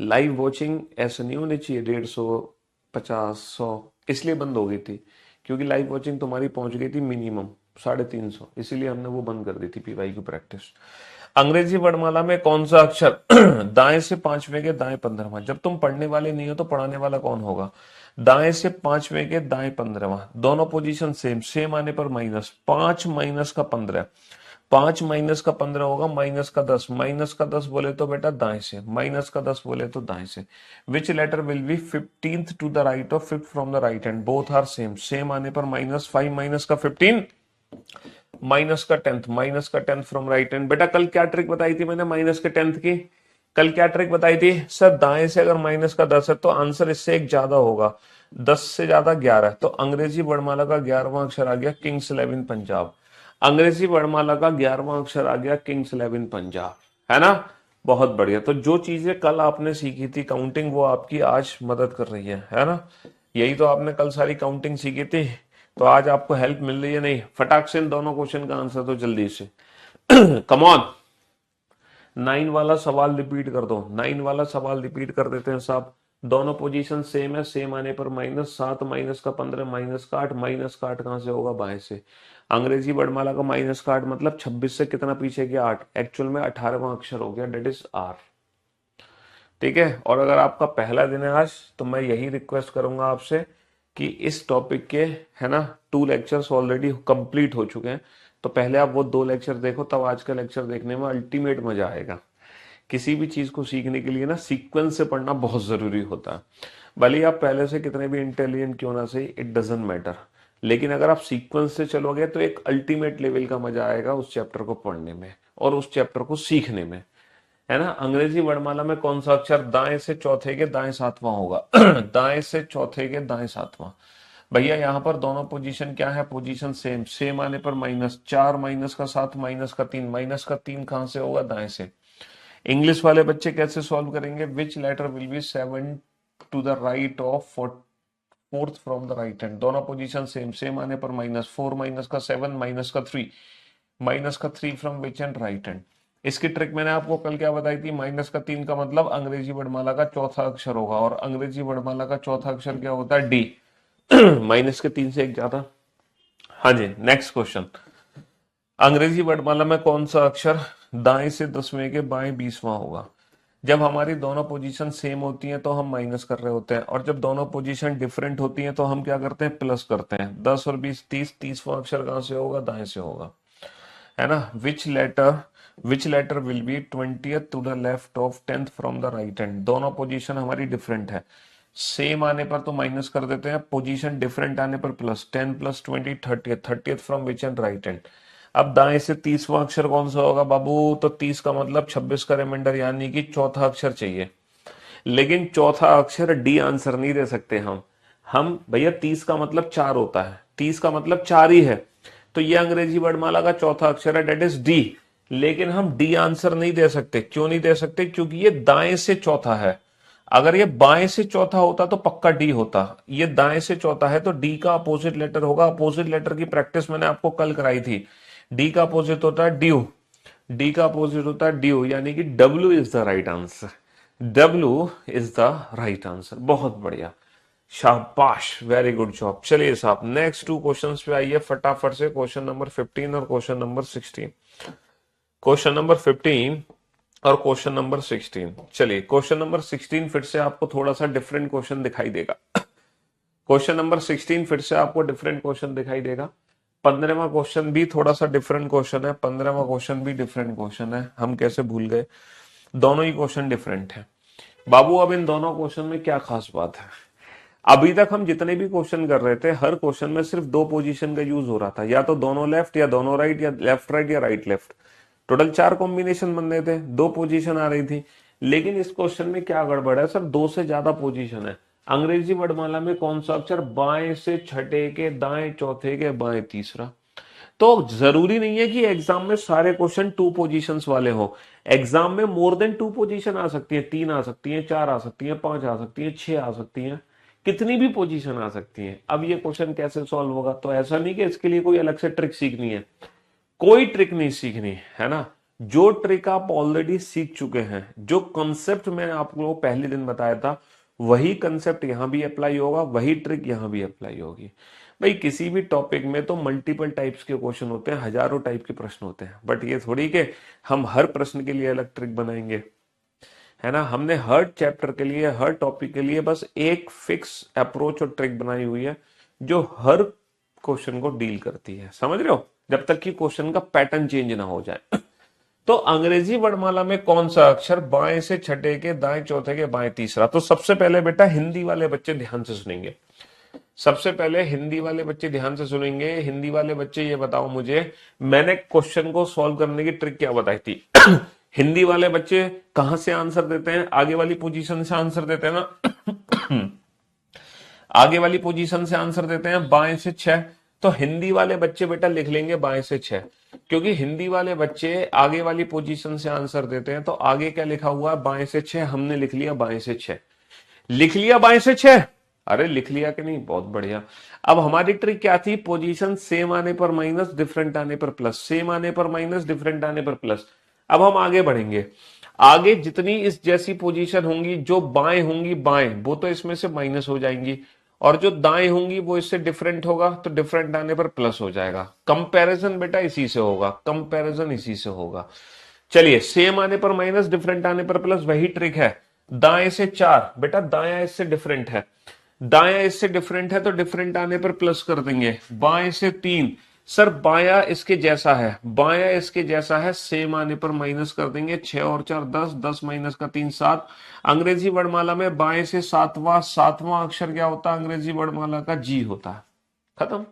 लाइव वॉचिंग ऐसा नहीं होनी चाहिए 150 50 100। इसलिए बंद हो गई थी क्योंकि लाइव वॉचिंग तुम्हारी पहुंच गई थी मिनिमम 350, इसीलिए हमने वो बंद कर दी थी पीवाई की प्रैक्टिस। अंग्रेजी वर्णमाला में कौन सा अक्षर दाएं से 5वें के दाएं 15वां? जब तुम पढ़ने वाले नहीं हो तो पढ़ाने वाला कौन होगा? दाएं से 5वें के दाएं 15वां, दोनों पोजीशन सेम, सेम आने पर माइनस 5 माइनस का 15। 5 माइनस का 15 होगा माइनस का 10। माइनस का 10 बोले तो बेटा दाएं से, माइनस का 10 बोले तो दाएं से। Which letter will be 15th to the right of 5th from the right hand? Both are same, same आने पर माइनस 5 माइनस का 15 माइनस का 10th, माइनस का 10th फ्रॉम राइट हैंड। बेटा कल क्या ट्रिक बताई थी मैंने माइनस के 10th की? कल क्या ट्रिक बताई थी? सर दाएं से अगर माइनस का 10 है तो आंसर इससे एक ज्यादा होगा, 10 से ज्यादा 11। तो अंग्रेजी वर्णमाला का 11वां अक्षर आ गया किंग्स 11 पंजाब। अंग्रेजी वर्णमाला का 11वां अक्षर आ गया किंग्स 11 पंजाब, है ना। बहुत बढ़िया। तो जो चीजें कल आपने सीखी थी काउंटिंग, वो आपकी आज मदद कर रही है ना। यही तो आपने कल सारी काउंटिंग सीखी थी, तो आज आपको हेल्प मिल रही है। नहीं, फटाक से इन दोनों क्वेश्चन का आंसर दो जल्दी से। Come on. 9 वाला सवाल रिपीट कर दो, 9 वाला सवाल रिपीट कर देते हैं साहब। दोनों पोजीशन सेम है, सेम आने पर माइनस 7 माइनस का 15 माइनस का 8। माइनस का 8 कहां से होगा? बाएं से। अंग्रेजी वर्णमाला का माइनस का 8 मतलब 26 से कितना पीछे गया? 8। एक्चुअल में 18वां अक्षर हो गया, डेट इज आर। ठीक है। और अगर आपका पहला दिन है आज तो मैं यही रिक्वेस्ट करूंगा आपसे कि इस टॉपिक के, है ना, 2 लेक्चर्स ऑलरेडी कंप्लीट हो चुके हैं, तो पहले आप वो 2 लेक्चर देखो, तब आज का लेक्चर देखने में अल्टीमेट मजा आएगा। किसी भी चीज को सीखने के लिए ना सीक्वेंस से पढ़ना बहुत जरूरी होता है। भले ही आप पहले से कितने भी इंटेलिजेंट क्यों ना सही, इट डजेंट मैटर, लेकिन अगर आप सीक्वेंस से चलोगे तो एक अल्टीमेट लेवल का मजा आएगा उस चैप्टर को पढ़ने में और उस चैप्टर को सीखने में, है ना। अंग्रेजी वर्णमाला में कौन सा अक्षर दाएं से चौथे के दाएं 7वां होगा? दाएं से चौथे के दाएं 7वां। भैया यहाँ पर दोनों पोजीशन क्या है? पोजीशन सेम, सेम आने पर माइनस 4 माइनस का 7 माइनस का 3। माइनस का 3 कहां से होगा? दाएं से। इंग्लिश वाले बच्चे कैसे सॉल्व करेंगे? Which letter will be 7 to the right of 4th from the right hand? दोनों पोजीशन सेम, सेम आने पर माइनस 4 माइनस का 7 माइनस का 3। माइनस का 3 from which and? Right hand. इसकी ट्रिक मैंने आपको कल क्या बताई थी, -3 का मतलब अंग्रेजी वर्णमाला का चौथा अक्षर होगा, और अंग्रेजी वर्णमाला का चौथा अक्षर क्या होता है, डी। -3 से एक ज्यादा। हाँ जी, नेक्स्ट क्वेश्चन। अंग्रेजी वर्णमाला में कौन सा अक्षर दाएं से 10वें के बाएं 20वां होगा? जब हमारी दोनों पोजीशन सेम होती हैं तो हम माइनस कर रहे होते हैं, और जब दोनों पोजीशन डिफरेंट होती हैं तो हम क्या करते हैं, प्लस करते हैं। 10 और 20 30, 30वां अक्षर कहां से होगा, दाएं से होगा, है ना। Which letter will be 20th to the left of 10th from the right hand? दोनों पोजीशन हमारी डिफरेंट है, सेम आने पर तो माइनस कर देते हैं, पोजीशन डिफरेंट आने पर plus. 10 + 20 30th, 30th from which and, right hand. अब दाएं से 30वां अक्षर कौन सा होगा बाबू, तो 30 का मतलब 26 का रिमाइंडर, यानी कि चौथा अक्षर चाहिए। लेकिन चौथा अक्षर डी आंसर नहीं दे सकते हम भैया 30 का मतलब 4 होता है, 30 का मतलब 4 ही है, तो ये अंग्रेजी वर्णमाला का चौथा अक्षर है, डेट इज डी। लेकिन हम डी आंसर नहीं दे सकते। क्यों नहीं दे सकते, क्योंकि ये दाएं से चौथा है। अगर ये बाएं से चौथा होता तो पक्का डी होता, ये दाएं से चौथा है तो डी का अपोजिट लेटर होगा। अपोजिट लेटर की प्रैक्टिस मैंने आपको कल कराई थी। डी का अपोजिट होता है ड्यू, डी का अपोजिट होता है ड्यू, यानी कि W is the right answer, W is the right answer. बहुत बढ़िया, शाबाश, वेरी गुड जॉब। चलिए साहब, नेक्स्ट 2 क्वेश्चंस पे आइए फटाफट से। क्वेश्चन नंबर 15 और क्वेश्चन नंबर 16। क्वेश्चन नंबर 15 और क्वेश्चन नंबर 16। चलिए, क्वेश्चन नंबर 16 फिर से आपको थोड़ा सा डिफरेंट क्वेश्चन दिखाई देगा। क्वेश्चन नंबर 16 फिर से आपको डिफरेंट क्वेश्चन दिखाई देगा। 15वां क्वेश्चन भी थोड़ा सा डिफरेंट क्वेश्चन है, 15वां क्वेश्चन भी डिफरेंट क्वेश्चन है। हम कैसे भूल गए, दोनों ही क्वेश्चन डिफरेंट है बाबू। अब इन दोनों क्वेश्चन में क्या खास बात है, अभी तक हम जितने भी क्वेश्चन कर रहे थे हर क्वेश्चन में सिर्फ 2 पोजीशन का यूज हो रहा था, या तो दोनों लेफ्ट या दोनों राइट, या लेफ्ट राइट या राइट लेफ्ट। टोटल 4 कॉम्बिनेशन बन रहे थे, 2 पोजीशन आ रही थी। लेकिन इस क्वेश्चन में क्या गड़बड़ है सर, 2 से ज्यादा पोजीशन है। अंग्रेजी वर्णमाला में कौन सा अक्षर बाएं से छठे के दाएं चौथे के बाएं तीसरा? तो जरूरी नहीं है कि एग्जाम में सारे क्वेश्चन 2 पोजीशंस वाले हो। एग्जाम में मोर देन 2 पोजीशन आ सकती है, 3 आ सकती है, 4 आ सकती है, 5 आ सकती है, 6 आ सकती है, कितनी भी पोजीशन आ सकती है। अब ये क्वेश्चन कैसे सॉल्व होगा, तो ऐसा नहीं कि इसके लिए कोई अलग से ट्रिक सीखनी है, कोई ट्रिक नहीं सीखनी है ना। जो ट्रिक आप ऑलरेडी सीख चुके हैं, जो कंसेप्ट मैंने आपको पहले दिन बताया था, वही कंसेप्ट यहां भी अप्लाई होगा, वही ट्रिक यहां भी अप्लाई होगी। भाई किसी भी टॉपिक में तो मल्टीपल टाइप्स के क्वेश्चन होते हैं, हजारों टाइप के प्रश्न होते हैं, बट ये थोड़ी कि हम हर प्रश्न के लिए अलग ट्रिक बनाएंगे, है ना। हमने हर चैप्टर के लिए, हर टॉपिक के लिए बस एक फिक्स अप्रोच और ट्रिक बनाई हुई है जो हर क्वेश्चन को डील करती है, समझ रहे हो, जब तक कि क्वेश्चन का पैटर्न चेंज ना हो जाए। तो अंग्रेजी वर्णमाला में कौन सा अक्षर बाएं से छठे के दाएं चौथे के बाएं तीसरा? तो सबसे पहले बेटा हिंदी वाले बच्चे ध्यान से सुनेंगे, सबसे पहले हिंदी वाले बच्चे ध्यान से सुनेंगे। हिंदी वाले बच्चे ये बताओ मुझे, मैंने क्वेश्चन को सॉल्व करने की ट्रिक क्या बताई थी? हिंदी वाले बच्चे कहां से आंसर देते हैं, आगे वाली पोजीशन से आंसर देते हैं ना। आगे वाली पोजीशन से आंसर देते हैं, बाएं से 6। तो हिंदी वाले बच्चे बेटा लिख लेंगे बाएं से 6, क्योंकि हिंदी वाले बच्चे आगे वाली पोजीशन से आंसर देते हैं। तो आगे क्या लिखा हुआ है, बाएं से 6, हमने लिख लिया बाएं से 6। लिख लिया बाएं से 6, अरे लिख लिया कि नहीं, बहुत बढ़िया। अब हमारी ट्रिक क्या थी, पोजीशन सेम आने पर माइनस, डिफरेंट आने पर प्लस, सेम आने पर माइनस, डिफरेंट आने पर प्लस। अब हम आगे बढ़ेंगे, आगे जितनी इस जैसी पोजीशन होंगी, जो बाएं होंगी बाएं, वो तो इसमें से माइनस हो जाएंगी, और जो दाएं होंगी वो इससे डिफरेंट होगा, तो डिफरेंट आने पर प्लस हो जाएगा। कंपैरिजन बेटा इसी से होगा, कंपैरिजन इसी से होगा। चलिए, सेम आने पर माइनस, डिफरेंट आने पर प्लस, वही ट्रिक है। दाएं से 4, बेटा दाया इससे डिफरेंट है, दाया इससे डिफरेंट है तो डिफरेंट आने पर प्लस कर देंगे। बाएं से 3, सर बाया इसके जैसा है, बाया इसके जैसा है, सेम आने पर माइनस कर देंगे। 6 और 4 10, 10 माइनस का 3 7। अंग्रेजी वर्णमाला में बाएं से 7वां, 7वां अक्षर क्या होता है अंग्रेजी वर्णमाला का, जी होता है। खत्म,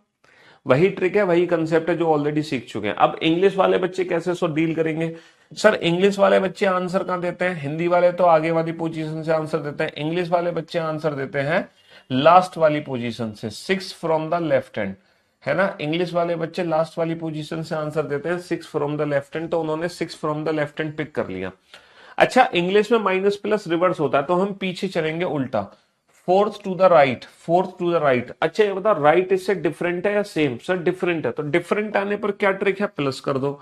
वही ट्रिक है, वही कंसेप्ट है जो ऑलरेडी सीख चुके हैं। अब इंग्लिश वाले बच्चे कैसे सो डील करेंगे, सर इंग्लिश वाले बच्चे आंसर कहां देते हैं, हिंदी वाले तो आगे वाली पोजीशन से आंसर देते हैं, इंग्लिश वाले बच्चे आंसर देते हैं लास्ट वाली पोजीशन से, 6 फ्रॉम द लेफ्ट हैंड, है ना। इंग्लिश वाले बच्चे लास्ट वाली पोजीशन से आंसर देते हैं 6 फ्रॉम द लेफ्ट हैंड, तो उन्होंने 6 from the left hand pick कर लिया। अच्छा, इंग्लिश में माइनस प्लस रिवर्स होता है, तो हम पीछे चलेंगे उल्टा, fourth to the right, fourth to the right. अच्छा ये बता, राइट इससे डिफरेंट है या सेम, सर डिफरेंट है, तो डिफरेंट आने पर क्या ट्रिक है, प्लस कर दो।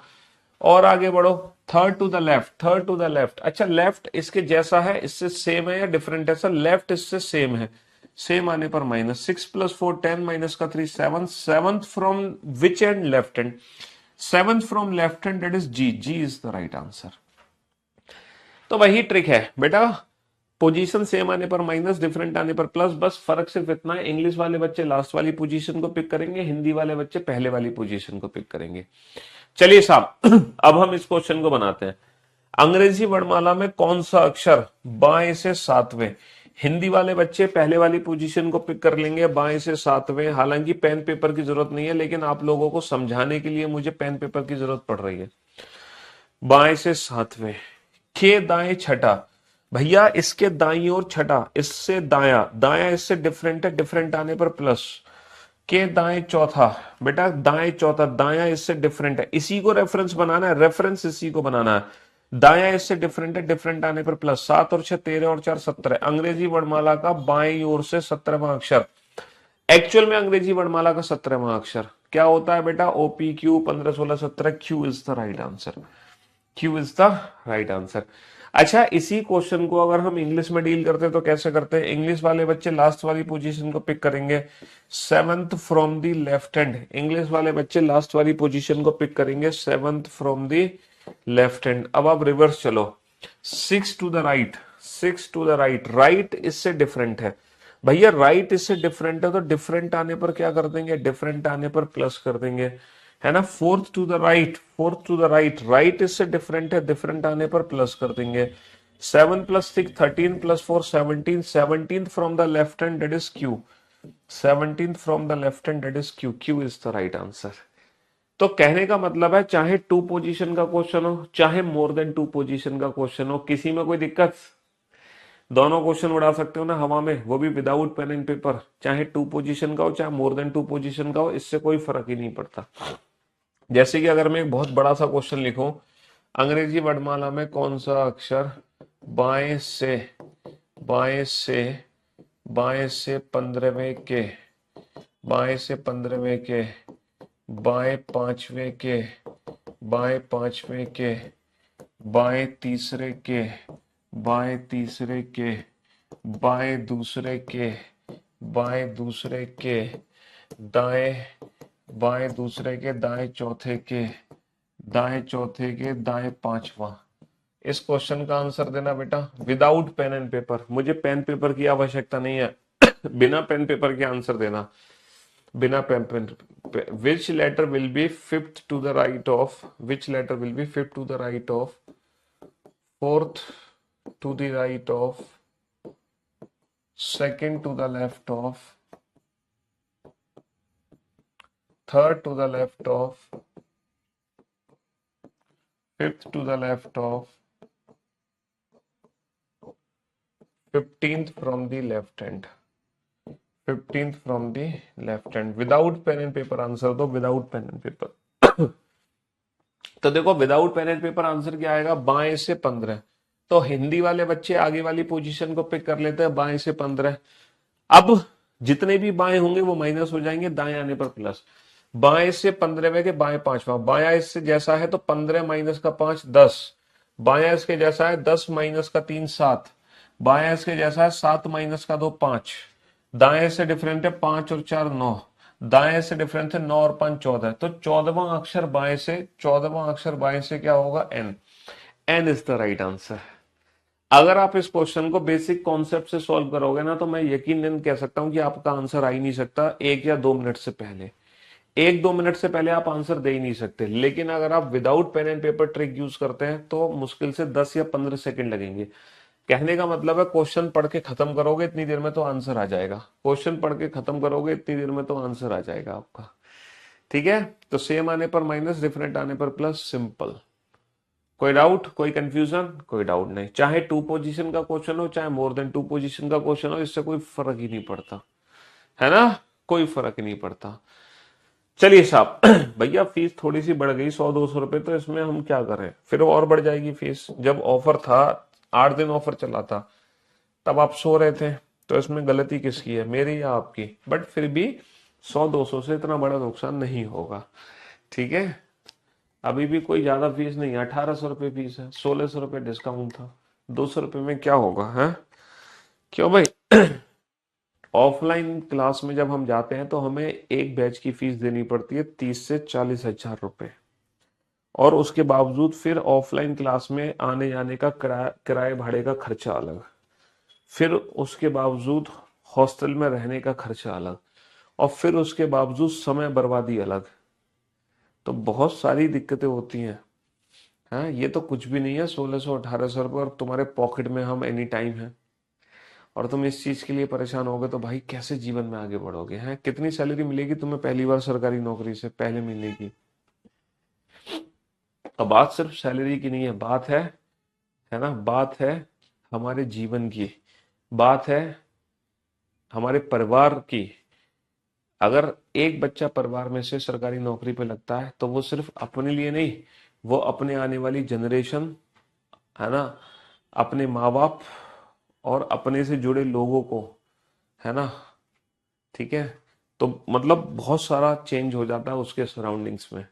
और आगे बढ़ो, third to the left, third to the left. अच्छा लेफ्ट इसके जैसा है, इससे सेम है या डिफरेंट है? सर लेफ्ट इससे सेम है, सेम आने पर माइनस, 6 + 4 10 माइनस का 3 7, seventh from which end? Left hand, seventh from left hand, that is G, G is the right answer. तो वही ट्रिक है बेटा, पोजीशन सेम आने पर माइनस, डिफरेंट आने पर प्लस, बस फर्क सिर्फ इतना है, इंग्लिश वाले बच्चे लास्ट वाली पोजीशन को पिक करेंगे, हिंदी वाले बच्चे पहले वाली पोजीशन को पिक करेंगे। चलिए साहब अब हम इस क्वेश्चन को बनाते हैं। अंग्रेजी वर्णमाला में कौन सा अक्षर बाएं से सातवें? हिंदी वाले बच्चे पहले वाली पोजीशन को पिक कर लेंगे, बाएं से सातवें। हालांकि पेन पेपर की जरूरत नहीं है, लेकिन आप लोगों को समझाने के लिए मुझे पेन पेपर की जरूरत पड़ रही है। बाएं से सातवें, के दाएं छठा, भैया इसके दाई और छठा, इससे दाया, दाया इससे डिफरेंट है, डिफरेंट आने पर प्लस। के दाएं चौथा, बेटा दाएं चौथा, दाया इससे डिफरेंट है, इसी को रेफरेंस बनाना है, रेफरेंस इसी को बनाना है। दाया इससे डिफरेंट है, डिफरेंट आने पर प्लस। 7 और 6 13 और 4 17, अंग्रेजी वर्णमाला का बाईं ओर से 17वां अक्षर। एक्चुअल में अंग्रेजी वर्णमाला का 17वां अक्षर क्या होता है बेटा? OP Q 15 16 17, Q is the right answer, Q is the right answer. अच्छा इसी क्वेश्चन को अगर हम इंग्लिश में डील करते हैं तो कैसे करते हैं? इंग्लिश वाले बच्चे लास्ट वाली पोजीशन को पिक करेंगे, seventh from the left hand. English वाले बच्चे लास्ट वाली पोजीशन को पिक करेंगे, seventh from the left hand. अब आप रिवर्स चलो, 6 to the right, 6 to the right, right इससे डिफरेंट है भैया, राइट इससे डिफरेंट है तो डिफरेंट आने पर क्या कर देंगे? डिफरेंट आने पर प्लस कर देंगे, है ना। Fourth to the right, fourth to the right, right इससे डिफरेंट है, डिफरेंट आने पर प्लस कर देंगे। 7 + 6 13 + 4 17, 17th from the left hand, that is Q, 17th from the left hand, that is Q, Q is the right answer. तो कहने का मतलब है चाहे 2 पोजीशन का क्वेश्चन हो, चाहे मोर देन 2 पोजीशन का क्वेश्चन हो, किसी में कोई दिक्कत? दोनों क्वेश्चन उड़ा सकते हो ना हवा में, वो भी विदाउट पेन एंड पेपर, चाहे 2 पोजीशन का हो चाहे मोर देन 2 पोजीशन का हो, इससे कोई फर्क ही नहीं पड़ता। जैसे कि अगर मैं एक बहुत बड़ा सा क्वेश्चन लिखूं, अंग्रेजी वर्णमाला में कौन सा अक्षर बाएं से, बाएं से, बाएं से 15वें के, बाएं से 15वें के, बाएं 5वें के, बाएं 5वें के, बाएं तीसरे के, बाएं तीसरे के, बाएं दूसरे के, बाएं दूसरे के, दाएं, बाएं दूसरे के, दाएं चौथे के, दाएं चौथे के, दाएं पांचवा। इस क्वेश्चन का आंसर देना बेटा विदाउट पेन एंड पेपर, मुझे पेन पेपर की आवश्यकता नहीं है बिना पेन पेपर के आंसर देना, बिना pen. Which letter will be fifth to the right of, which letter will be fifth to the right of, fourth to the right of, second to the left of, third to the left of, fifth to the left of, 15th from the left hand, 15th from the left hand। Without pen and paper answer दो, without pen and paper तो देखो without pen and paper answer क्या आएगा? बाएं से 15। तो हिंदी वाले बच्चे आगे वाली पोजीशन को पिक कर लेते हैं, बाएं से 15। अब जितने भी बाएं होंगे वो माइनस हो जाएंगे, दाएं आने पर प्लस। बाएं से 15वें के बाएं पांचवा, बायां इससे जैसा है तो 15 माइनस का 5 10, बायां इसके जैसा है 10 माइनस का 3 7, बायां इसके जैसा है 7 माइनस का 2 5, दाएं से डिफरेंट है 5 और 4 9, दाएं से डिफरेंट है 9 और 5 14। तो 14वां अक्षर बाएं से, 14वां अक्षर बाएं से क्या होगा? N, N is the right answer. अगर आप इस क्वेश्चन को बेसिक कॉन्सेप्ट से सॉल्व करोगे ना, तो मैं यकीनन कह सकता हूं कि आपका आंसर आ ही नहीं सकता 1 या 2 मिनट से पहले। 1-2 मिनट से पहले आप आंसर दे ही नहीं सकते। लेकिन अगर आप without pen and paper trick use करते हैं तो मुश्किल से 10 या 15 सेकंड लगेंगे। कहने का मतलब है क्वेश्चन पढ़ के खत्म करोगे इतनी देर में तो आंसर आ जाएगा, क्वेश्चन पढ़ के खत्म करोगे इतनी देर में तो आंसर आ जाएगा आपका। ठीक है, तो सेम आने पर माइनस, डिफरेंट आने पर प्लस, सिंपल। कोई डाउट, कोई कंफ्यूजन? कोई डाउट नहीं। चाहे 2 पोजीशन का क्वेश्चन हो चाहे मोर देन 2 पोजीशन का क्वेश्चन हो, इससे कोई फर्क ही नहीं पड़ता, है ना, कोई फर्क नहीं पड़ता। चलिए साहब भैया फीस थोड़ी सी बढ़ गई 100-200 रुपए, तो इसमें हम क्या करें? फिर और बढ़ जाएगी फीस। जब ऑफर था, 8 दिन ऑफर चला था, तब आप सो रहे थे, तो इसमें गलती किसकी है, मेरी या आपकी? बट फिर भी 100-200 से इतना बड़ा नुकसान नहीं होगा। ठीक है, अभी भी कोई ज्यादा फीस नहीं है, 1800 रुपये फीस है, 1600 रुपये डिस्काउंट था, 200 रुपये में क्या होगा है? क्यों भाई? ऑफलाइन क्लास में जब हम जाते हैं तो हमें एक बैच की फीस देनी पड़ती है 30 से 40 हजार रुपए, और उसके बावजूद फिर ऑफलाइन क्लास में आने जाने का किराए भाड़े का खर्चा अलग, फिर उसके बावजूद हॉस्टल में रहने का खर्चा अलग, और फिर उसके बावजूद समय बर्बादी अलग। तो बहुत सारी दिक्कतें होती हैं। हाँ, ये तो कुछ भी नहीं है, 1600 1800 रुपये, और तुम्हारे पॉकेट में हम एनी टाइम है, और तुम इस चीज के लिए परेशान होगे तो भाई कैसे जीवन में आगे बढ़ोगे? हैं, कितनी सैलरी मिलेगी तुम्हें पहली बार सरकारी नौकरी से पहले महीने की? अब बात सिर्फ सैलरी की नहीं है, बात है ना, बात है हमारे जीवन की, बात है हमारे परिवार की। अगर एक बच्चा परिवार में से सरकारी नौकरी पे लगता है तो वो सिर्फ अपने लिए नहीं, वो अपने आने वाली जनरेशन, है ना, अपने माँ बाप और अपने से जुड़े लोगों को, है ना, ठीक है, तो मतलब बहुत सारा चेंज हो जाता है उसके सराउंडिंग्स में।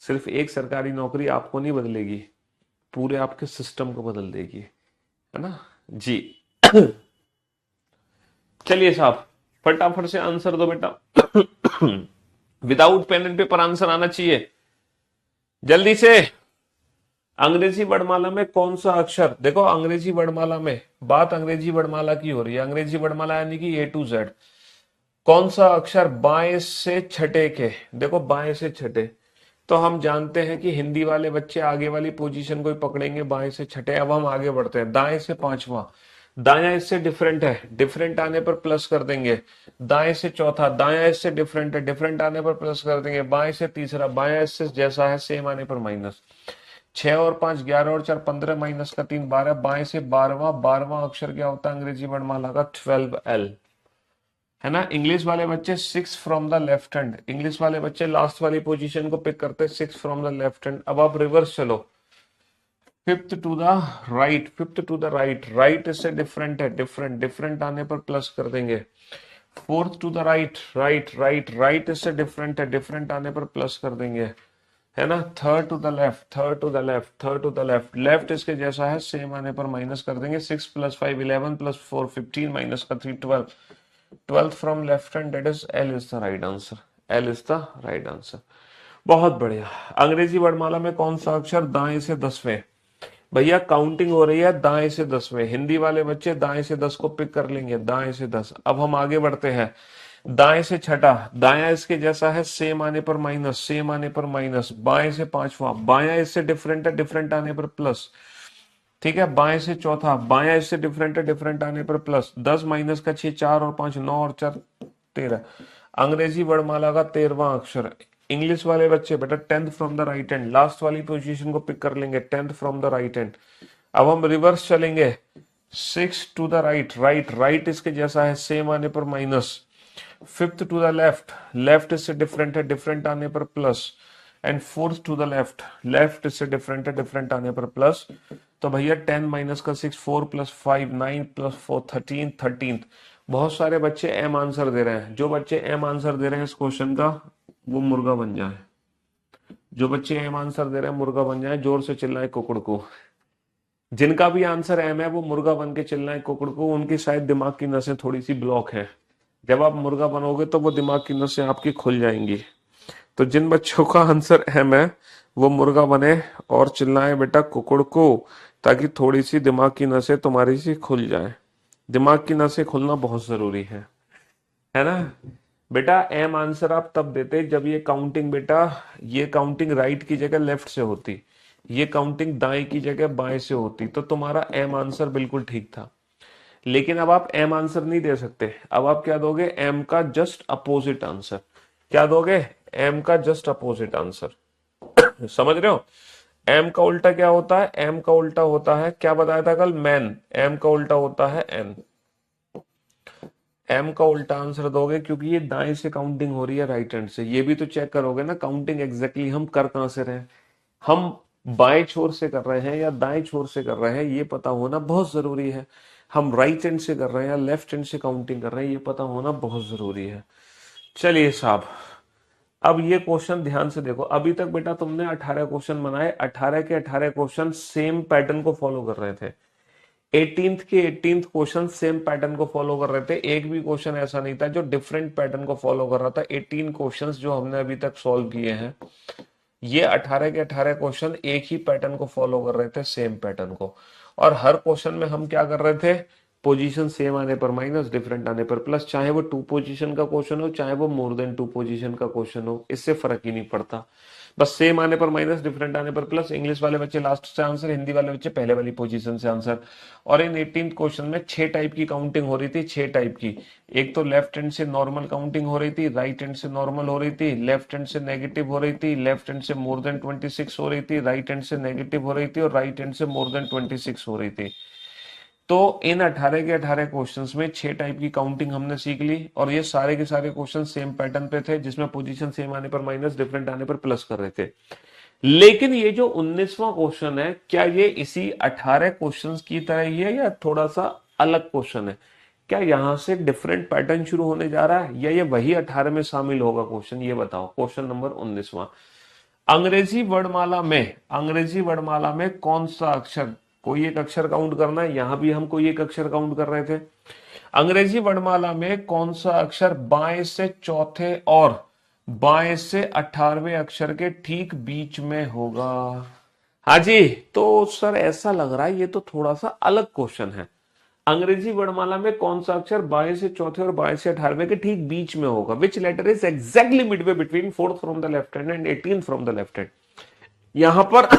सिर्फ एक सरकारी नौकरी आपको नहीं बदलेगी, पूरे आपके सिस्टम को बदल देगी, है ना जी। चलिए साहब, फटाफट से आंसर दो बेटा। Without pen and paper answer आना चाहिए जल्दी से। अंग्रेजी वर्णमाला में कौन सा अक्षर, देखो अंग्रेजी वर्णमाला में, बात अंग्रेजी वर्णमाला की हो रही है, अंग्रेजी वर्णमाला यानी कि A to Z, कौन सा अक्षर बाएं से छठे के, देखो बाएं से छठे, तो हम जानते हैं कि हिंदी वाले बच्चे आगे वाली पोजीशन को ही पकड़ेंगे, बाएं से छठे। अब हम आगे बढ़ते हैं, दाएं से पांचवा, दाया इससे डिफरेंट है, डिफरेंट आने पर प्लस कर देंगे। दाएं से चौथा, दाया इससे डिफरेंट है, डिफरेंट आने पर प्लस कर देंगे। बाएं से तीसरा, बाया इससे जैसा है सेम आने पर माइनस। 6 और 5 11 और 4 15, माइनस का 3 12। बाएं से 12वां, 12वां अक्षर क्या होता है अंग्रेजी वर्णमाला का? 12L, है ना। इंग्लिश वाले बच्चे 6 from the left hand, English वाले बच्चे लास्ट वाली पोजीशन को पिक करते हैं, 6 फ्रॉम द लेफ्ट हैंड। अब आप रिवर्स चलो, fifth to the right, fifth to the right, right इससे डिफरेंट है, डिफरेंट, डिफरेंट आने पर प्लस कर देंगे। Fourth to the right, right right right इससे डिफरेंट है, डिफरेंट आने पर प्लस कर देंगे, है ना। Third to the left, third to the left, third to the left, left इसके जैसा है सेम आने पर माइनस कर देंगे। 6 + 5 11 + 4 15, माइनस का 3 12, 12 from left hand, that is L is the right answer, L is the right answer. बहुत बढ़िया। अंग्रेजी वर्णमाला में कौन सा अक्षर दाएं से 10वें? भैया काउंटिंग हो रही है दाएं से 10वें, हिंदी वाले बच्चे दाएं से 10 को पिक कर लेंगे, दाएं से 10। अब हम आगे बढ़ते हैं, दाएं से छठा, दाया इसके जैसा है सेम आने पर माइनस, सेम आने पर माइनस। बाएं से पांचवा, बाया इससे डिफरेंट है, डिफरेंट आने पर प्लस, ठीक है। बाएं से चौथा, बाया इससे डिफरेंट है, डिफरेंट आने पर प्लस। 10 माइनस का 6, 4 और 5 9 और 4 13। अंग्रेजी वर्णमाला का 13वां अक्षर। इंग्लिश वाले बच्चे बेटा 10th from the right hand, last वाली पोजीशन को पिक कर लेंगे, 10th from the right hand. अब हम रिवर्स चलेंगे, 6 to the right, right right इसके जैसा है सेम आने पर minus. Fifth to the left, left इससे डिफरेंट है, डिफरेंट आने पर plus. And fourth to the left, left इससे डिफरेंट है, डिफरेंट आने पर प्लस। तो भैया 10 माइनस का 6, 4 + 5 9 + 4 13, 13। बहुत सारे बच्चे एम आंसर दे रहे हैं, जो बच्चे एम आंसर दे रहे हैं इस क्वेश्चन का वो मुर्गा बन जाए, जो बच्चे एम आंसर दे रहे हैं मुर्गा बन जाए, जोर से चिल्लाए कुकड़ को। जिनका भी आंसर एम है वो मुर्गा बन के चिल्लाए कुकड़ को, उनकी शायद दिमाग की नसें थोड़ी सी ब्लॉक है। जब आप मुर्गा बनोगे तो वो दिमाग की नसें आपकी खुल जाएंगी। तो जिन बच्चों का आंसर एम है वो मुर्गा बने और चिल्लाए बेटा कुकड़ को, ताकि थोड़ी सी दिमाग की नसें तुम्हारी सी खुल जाए। दिमाग की नसें खुलना बहुत जरूरी है ना बेटा। एम आंसर आप तब देते जब ये काउंटिंग बेटा, ये काउंटिंग राइट की जगह लेफ्ट से होती, ये काउंटिंग दाएं की जगह बाएं से होती, तो तुम्हारा एम आंसर बिल्कुल ठीक था। लेकिन अब आप एम आंसर नहीं दे सकते, अब आप क्या दोगे? एम का जस्ट अपोजिट आंसर। क्या दोगे? एम का जस्ट अपोजिट आंसर। समझ रहे हो? एम का उल्टा क्या होता है? एम का उल्टा होता है, क्या बताया था कल? मैन। एम का उल्टा होता है एन। एम का उल्टा आंसर दोगे क्योंकि ये दाएं से काउंटिंग हो रही है राइट हैंड से। ये भी तो चेक करोगे ना काउंटिंग एग्जैक्टली हम कर कहां से रहे हैं, हम बाएं छोर से कर रहे हैं या दाएं छोर से कर रहे हैं, ये पता होना बहुत जरूरी है। हम राइट हैंड से कर रहे हैं या लेफ्ट हैंड से काउंटिंग कर रहे हैं, ये पता होना बहुत जरूरी है। चलिए साहब, अब ये क्वेश्चन ध्यान से देखो, अभी तक बेटा तुमने 18 क्वेश्चन बनाए, 18 के 18 क्वेश्चन सेम पैटर्न को फॉलो कर रहे थे। 18th के 18th क्वेश्चन सेम पैटर्न को फॉलो कर रहे थे, एक भी क्वेश्चन ऐसा नहीं था जो डिफरेंट पैटर्न को फॉलो कर रहा था। 18 क्वेश्चंस जो हमने अभी तक सॉल्व किए हैं, ये 18 के 18 क्वेश्चन एक ही पैटर्न को फॉलो कर रहे थे, सेम पैटर्न को। और हर क्वेश्चन में हम क्या कर रहे थे, पोजीशन सेम आने पर माइनस, डिफरेंट आने पर प्लस, चाहे वो 2 पोजीशन का क्वेश्चन हो, चाहे वो मोर देन 2 पोजीशन का क्वेश्चन हो, इससे फर्क ही नहीं पड़ता। बस सेम आने पर माइनस, डिफरेंट आने पर प्लस, इंग्लिश वाले बच्चे लास्ट से आंसर, हिंदी वाले बच्चे पहले वाली पोजीशन से आंसर। और इन 18 क्वेश्चन में 6 टाइप की काउंटिंग हो रही थी, 6 टाइप की। एक तो लेफ्ट हैंड से नॉर्मल काउंटिंग हो रही थी, राइट हैंड से नॉर्मल हो रही थी, लेफ्ट हैंड से नेगेटिव हो रही थी, लेफ्ट हैंड से मोर देन 26 हो रही थी, राइट हैंड से नेगेटिव हो रही थी, और राइट हैंड से मोर देन 26 हो रही थी। तो इन 18 के 18 क्वेश्चंस में 6 टाइप की काउंटिंग हमने सीख ली, और ये सारे के सारे क्वेश्चन सेम पैटर्न पे थे, जिसमें पोजीशन सेम आने पर माइनस, डिफरेंट आने पर प्लस कर रहे थे। लेकिन ये जो 19वां क्वेश्चन है, क्या ये इसी 18 क्वेश्चंस की तरह ही है या थोड़ा सा अलग क्वेश्चन है? क्या यहां से डिफरेंट पैटर्न शुरू होने जा रहा है, या ये वही 18 में शामिल होगा क्वेश्चन? ये बताओ। क्वेश्चन नंबर 19वां, अंग्रेजी वर्णमाला में, अंग्रेजी वर्णमाला में कौन सा अक्षर, कोई एक अक्षर काउंट करना है, यहां भी हम कोई एक अक्षर काउंट कर रहे थे। अंग्रेजी वर्णमाला में कौन सा अक्षर बाएं से चौथे और बाएं से 18वें अक्षर के ठीक बीच में होगा? हाँ जी, तो सर ऐसा लग रहा है ये तो थोड़ा सा अलग क्वेश्चन है। अंग्रेजी वर्णमाला में कौन सा अक्षर बाएं से चौथे और बाएं से 18वें के ठीक बीच में होगा? Which letter is exactly midway between 4th from the left hand and 18th from the left hand? यहां पर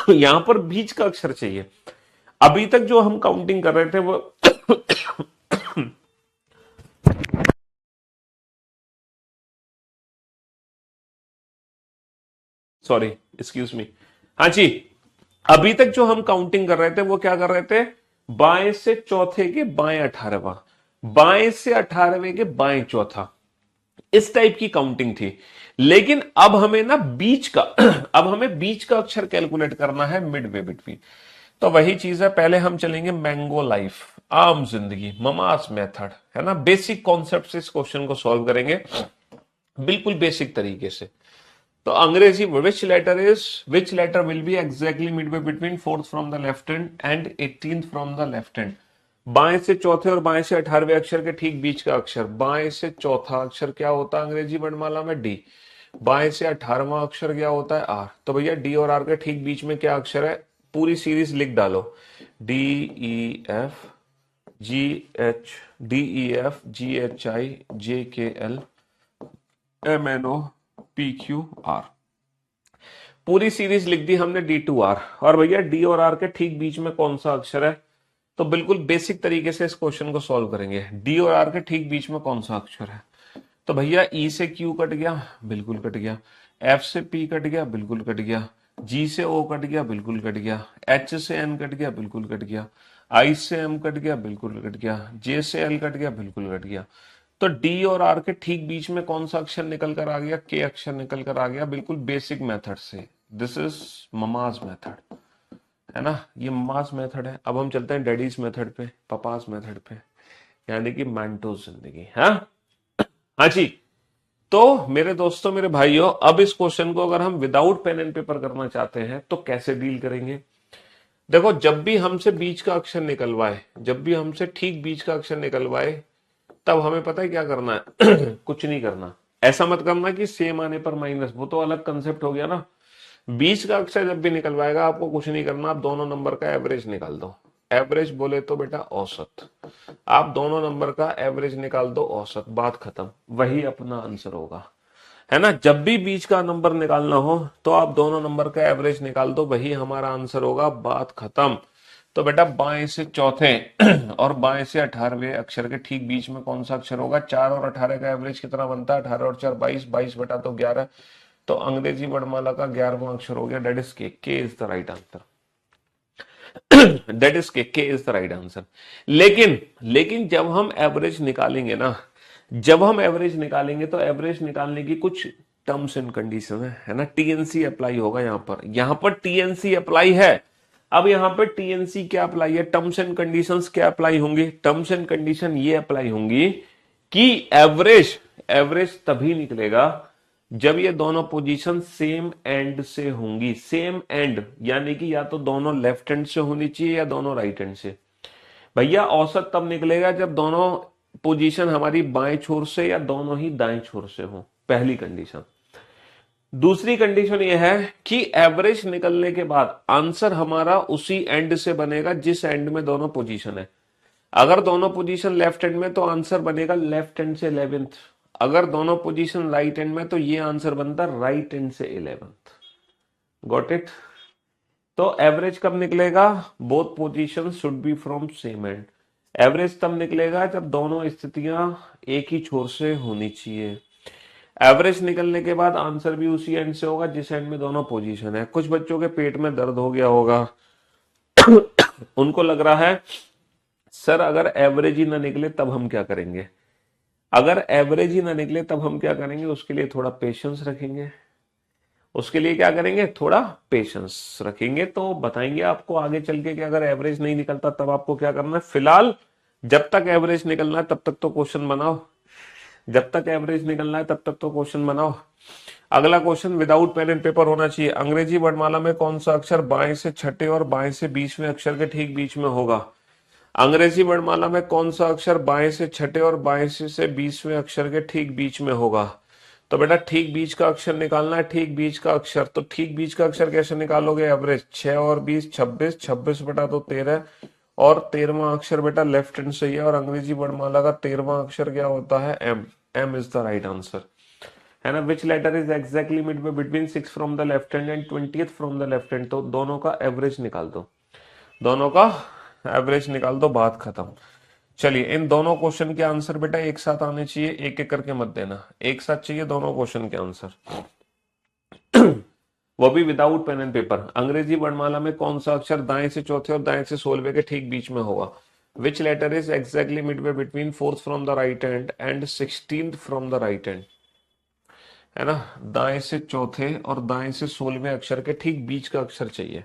यहां पर बीच का अक्षर चाहिए। अभी तक जो हम काउंटिंग कर रहे थे वो सॉरी, एक्सक्यूज मी। हाँ जी, अभी तक जो हम काउंटिंग कर रहे थे वो क्या कर रहे थे, बाएं से चौथे के बाएं 18वां, बाएं से 18वें के बाएं चौथा, इस टाइप की काउंटिंग थी। लेकिन अब हमें ना बीच का अब हमें बीच का अक्षर कैलकुलेट करना है, मिडवे बिटवीन। तो वही चीज है, पहले हम चलेंगे मैंगो लाइफ, आम जिंदगी, ममास मेथड, है ना। बेसिक कॉन्सेप्ट से इस क्वेश्चन को सॉल्व करेंगे, बिल्कुल बेसिक तरीके से। तो अंग्रेजी, which letter will be exactly midway between 4th from the left hand and 18th from the left hand? बाएं से चौथे और बाएं से 18वें अक्षर के ठीक बीच का अक्षर, बाएं से चौथा अक्षर क्या होता है अंग्रेजी वर्णमाला में? डी। बाएं से 18वां अक्षर क्या होता है? आर। तो भैया डी और आर के ठीक बीच में क्या अक्षर है? पूरी सीरीज लिख डालो, D E F G H, D E F G H I J K L M N O P Q R. पूरी सीरीज लिख दी हमने, डी टू आर। और भैया डी और आर के ठीक बीच में कौन सा अक्षर है? तो बिल्कुल बेसिक तरीके से इस क्वेश्चन को सॉल्व करेंगे। डी और आर के ठीक बीच में कौन सा अक्षर है? तो भैया ई से क्यू कट गया, बिल्कुल कट गया। एफ से पी कट गया, बिल्कुल कट गया। जी से ओ कट गया, बिल्कुल कट गया। एच से एन कट गया, बिल्कुल कट गया। आई से एम कट गया, बिल्कुल कट गया। जे से एल कट गया, बिल्कुल कट गया। तो डी और आर के ठीक बीच में कौन सा अक्षर निकल कर आ गया? के अक्षर निकल कर आ गया, बिल्कुल बेसिक मेथड से। दिस इज ममाज मेथड, है ना, ये ममाज मेथड है। अब हम चलते हैं डैडीज मेथड पे, पपास मेथड पे, यानी कि मैंटोज जिंदगी। हाँ हाँ जी। तो मेरे दोस्तों, मेरे भाइयों, अब इस क्वेश्चन को अगर हम विदाउट पेन एंड पेपर करना चाहते हैं तो कैसे डील करेंगे? देखो, जब भी हमसे बीच का अक्षर निकलवाए, जब भी हमसे ठीक बीच का अक्षर निकलवाए, तब हमें पता है क्या करना है कुछ नहीं करना। ऐसा मत करना कि सेम आने पर माइनस, वो तो अलग कंसेप्ट हो गया ना। बीच का अक्षर जब भी निकलवाएगा आपको कुछ नहीं करना, आप दोनों नंबर का एवरेज निकाल दो। एवरेज बोले तो बेटा औसत, आप दोनों नंबर का एवरेज निकाल दो, औसत, बात खत्म। वही अपना आंसर होगा, है ना। जब भी बीच का नंबर निकालना हो तो आप दोनों नंबर का एवरेज निकाल दो, वही हमारा आंसर होगा, बात खत्म। तो बेटा बाएं से चौथे और बाएं से 18वें अक्षर के ठीक बीच में कौन सा अक्षर होगा? 4 और 18 का एवरेज कितना बनता है? 18 और 4 22, 22 बटा तो 11। तो अंग्रेजी वर्णमाला का 11वां अक्षर हो गया, that is K. K is the right answer, that is K is the right answer. लेकिन जब हम एवरेज निकालेंगे ना, जब हम एवरेज निकालेंगे तो एवरेज निकालने की कुछ टर्म्स एंड कंडीशन है ना। टीएनसी अप्लाई होगा यहां पर टीएनसी अप्लाई है। अब यहां पर टीएनसी क्या अप्लाई है? टर्म्स एंड कंडीशंस क्या अप्लाई होंगी? टर्म्स एंड कंडीशन ये अप्लाई होंगी कि एवरेज तभी निकलेगा जब ये दोनों पोजीशन सेम एंड से होंगी, सेम एंड यानी कि या तो दोनों लेफ्ट हैंड से होनी चाहिए या दोनों राइट हैंड से। भैया औसत तब निकलेगा जब दोनों पोजीशन हमारी बाएं छोर से या दोनों ही दाएं छोर से हो, पहली कंडीशन। दूसरी कंडीशन यह है कि एवरेज निकलने के बाद आंसर हमारा उसी एंड से बनेगा जिस एंड में दोनों पोजीशन है। अगर दोनों पोजीशन लेफ्ट हैंड में तो आंसर बनेगा लेफ्ट हैंड से 11th। अगर दोनों पोजीशन राइट हैंड में तो ये आंसर बनता राइट हैंड से 11th। Got it. तो एवरेज कब निकलेगा? Both position should be from same and. Average तब निकलेगा जब दोनों स्थितियां एक ही छोर से होनी चाहिए। एवरेज निकलने के बाद आंसर भी उसी एंड से होगा जिस एंड में दोनों पोजीशन है। कुछ बच्चों के पेट में दर्द हो गया होगा, उनको लग रहा है सर अगर एवरेज ही ना निकले तब हम क्या करेंगे? अगर एवरेज ही ना निकले तब हम क्या करेंगे? उसके लिए थोड़ा पेशेंस रखेंगे। उसके लिए क्या करेंगे? थोड़ा पेशेंस रखेंगे। तो बताएंगे आपको आगे चल के कि अगर एवरेज नहीं निकलता तब आपको क्या करना है। फिलहाल जब तक एवरेज निकलना है तब तक तो क्वेश्चन बनाओ, जब तक एवरेज निकलना है तब तक तो क्वेश्चन बनाओ। अगला question without pen and paper होना चाहिए। अंग्रेजी वर्णमाला में कौन सा अक्षर बाएं से छठे और बाएं से 20वें अक्षर के ठीक बीच में होगा? अंग्रेजी वर्णमाला में कौन सा अक्षर बाएं से छठे और बाएं से 20वें अक्षर के ठीक बीच में होगा? तो बेटा ठीक बीच का अक्षर निकालना है। ठीक बीच का अक्षर, तो ठीक बीच का अक्षर कैसे निकालोगे? एवरेज 6 और 20 26, 26 बटा तो 13 और 13वां अक्षर बेटा लेफ्ट हैंड से ही है। और अंग्रेजी वर्णमाला का 13वां अक्षर क्या होता है? M. M is the right answer, है ना। Which letter is exactly midway between 6 from the left hand and 20th from the left hand? तो दोनों का एवरेज निकाल दो, दोनों का एवरेज निकाल दो, बात खत्म। चलिए इन दोनों क्वेश्चन के आंसर बेटा एक साथ आने चाहिए, एक एक करके मत देना, एक साथ चाहिए दोनों क्वेश्चन के आंसर, वो भी विदाउट पेन एंड पेपर। अंग्रेजी वर्णमाला में कौन सा अक्षर दाएं से चौथे और दाएं से 16वें के ठीक बीच में होगा? Which letter is exactly midway between 4th from the right hand and 16th from the right hand? है ना, दाएं से चौथे और दाएं से 16वें अक्षर के ठीक बीच का अक्षर चाहिए,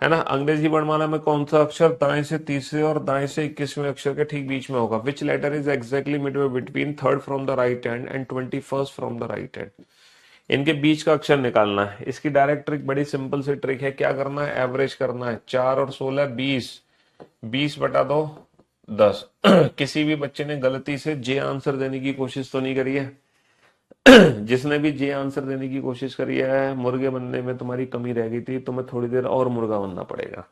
है ना। अंग्रेजी वर्णमाला में कौन सा अक्षर दाएं से तीसरे और दाएं से 21वें अक्षर के ठीक बीच में होगा? Which letter is exactly midway between 3rd from the right hand and 21st from the right hand? इनके बीच का अक्षर निकालना है। इसकी डायरेक्ट ट्रिक बड़ी सिंपल सी ट्रिक है। क्या करना है? एवरेज करना है। 4 और 16 20, 20 बटा दो 10। किसी भी बच्चे ने गलती से जे आंसर देने की कोशिश तो नहीं करी है? जिसने भी जे आंसर देने की कोशिश करी है, मुर्गे बनने में तुम्हारी कमी रह गई थी, तुम्हें थोड़ी देर और मुर्गा बनना पड़ेगा।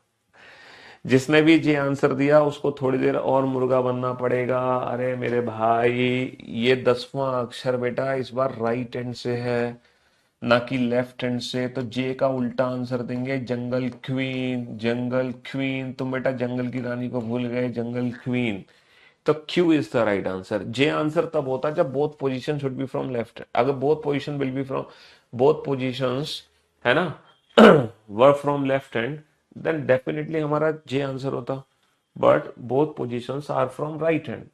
जिसने भी जे आंसर दिया उसको थोड़ी देर और मुर्गा बनना पड़ेगा। अरे मेरे भाई, ये 10वां अक्षर बेटा इस बार राइट हैंड से है ना कि लेफ्ट हैंड से। तो जे का उल्टा आंसर देंगे जंगल क्वीन। जंगल क्वीन, तुम बेटा जंगल की रानी को भूल गए, जंगल क्वीन। तो Q is the right answer. J answer तब होता है जब both position should be from left. अगर both position will be from, both positions, है ना, were from left hand, then definitely हमारा जे आंसर होता। But both positions are from right hand,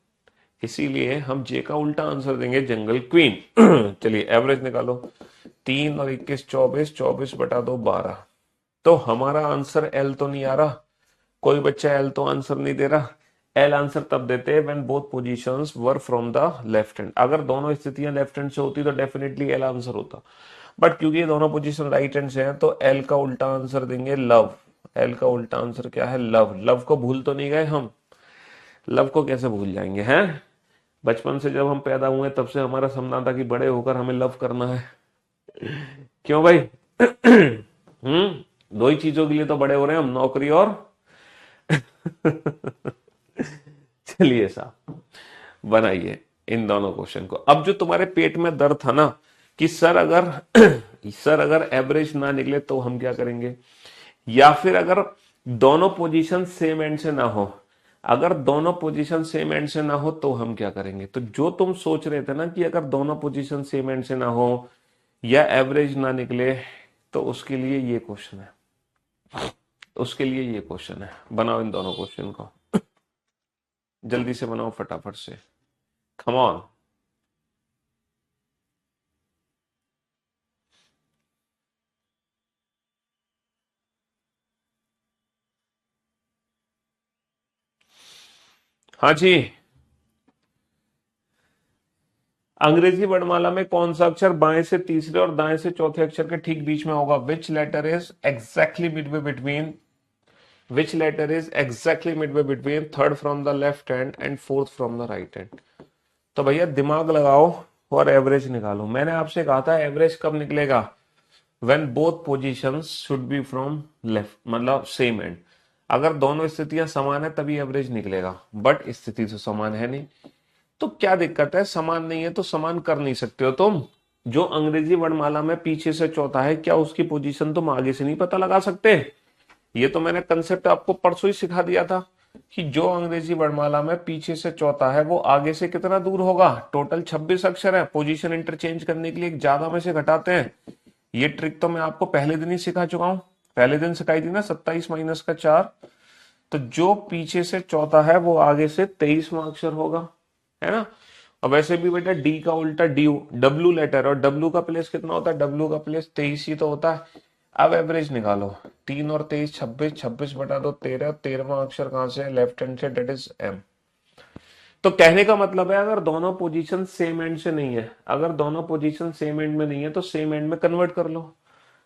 इसीलिए हम जे का उल्टा आंसर देंगे जंगल क्वीन। चलिए एवरेज निकालो। 3 और 21 24, 24 बटा दो 12। तो हमारा आंसर एल तो नहीं आ रहा, कोई बच्चा एल तो आंसर नहीं दे रहा। एल आंसर तब देते हैं when both positions were from the left hand. अगर दोनों स्थितियां लेफ्ट हैंड से होती तो डेफिनेटली एल आंसर होता। बट क्योंकि ये दोनों पोजीशन राइट हैंड से हैं तो एल का उल्टा आंसर देंगे लव। एल का उल्टा आंसर क्या है? लव। लव को भूल तो नहीं गए हम? लव को कैसे भूल जाएंगे हैं? बचपन से जब हम पैदा हुए तब से हमारा सपना था कि बड़े होकर हमें लव करना है। क्यों भाई? दो ही चीजों के लिए तो बड़े हो रहे हैं हम, नौकरी और चलिए साहब बनाइए इन दोनों क्वेश्चन को। अब जो तुम्हारे पेट में दर्द था ना कि सर अगर सर अगर एवरेज ना निकले तो हम क्या करेंगे, या फिर अगर दोनों पोजीशन सेम एंड से ना हो, अगर दोनों पोजीशन सेम एंड से ना हो तो हम क्या करेंगे? तो जो तुम सोच रहे थे ना कि अगर दोनों पोजीशन सेम एंड से ना हो या एवरेज ना निकले, तो उसके लिए ये क्वेश्चन है, उसके लिए ये क्वेश्चन है। बनाओ इन दोनों क्वेश्चन को, जल्दी से बनाओ फटाफट से, कम ऑन। हाँ जी, अंग्रेजी वर्णमाला में कौन सा अक्षर बाएं से तीसरे और दाएं से चौथे अक्षर के ठीक बीच में होगा? Which letter is exactly midway between which letter is exactly midway between third from the left hand and fourth from the right hand? तो भैया दिमाग लगाओ और एवरेज निकालो। मैंने आपसे कहा था एवरेज कब निकलेगा? When both positions should be from left, मतलब सेम एंड। अगर दोनों स्थितियां समान है तभी एवरेज निकलेगा, बट स्थिति तो समान है नहीं। तो क्या दिक्कत है? समान नहीं है तो समान कर नहीं सकते हो तुम। जो अंग्रेजी वर्णमाला में पीछे से चौथा है, क्या उसकी पोजीशन तुम आगे से नहीं पता लगा सकते? ये तो मैंने कंसेप्ट आपको परसों ही सिखा दिया था कि जो अंग्रेजी वर्णमाला में पीछे से चौथा है वो आगे से कितना दूर होगा? टोटल 26 अक्षर है, पोजीशन इंटरचेंज करने के लिए एक ज्यादा में से घटाते हैं। ये ट्रिक तो मैं आपको पहले दिन ही सिखा चुका हूं, पहले दिन सिखाई थी ना, 27 माइनस का 4। तो जो पीछे से चौथा है वो आगे से 23वां अक्षर होगा, है ना? और वैसे भी बेटा डी का उल्टा डी, डब्ल्यू लेटर, और डब्ल्यू का प्लेस कितना होता है? डब्ल्यू का प्लेस 23 ही तो होता है। अब एवरेज निकालो, 3 और 23 26, 26 बटा दो 13, 13वां अक्षर कहां से? लेफ्ट हैंड से, डेट इज एम। तो कहने का मतलब है अगर दोनों पोजीशन सेम एंड से नहीं है, अगर दोनों पोजीशन सेम एंड में नहीं है तो सेम एंड में कन्वर्ट कर लो।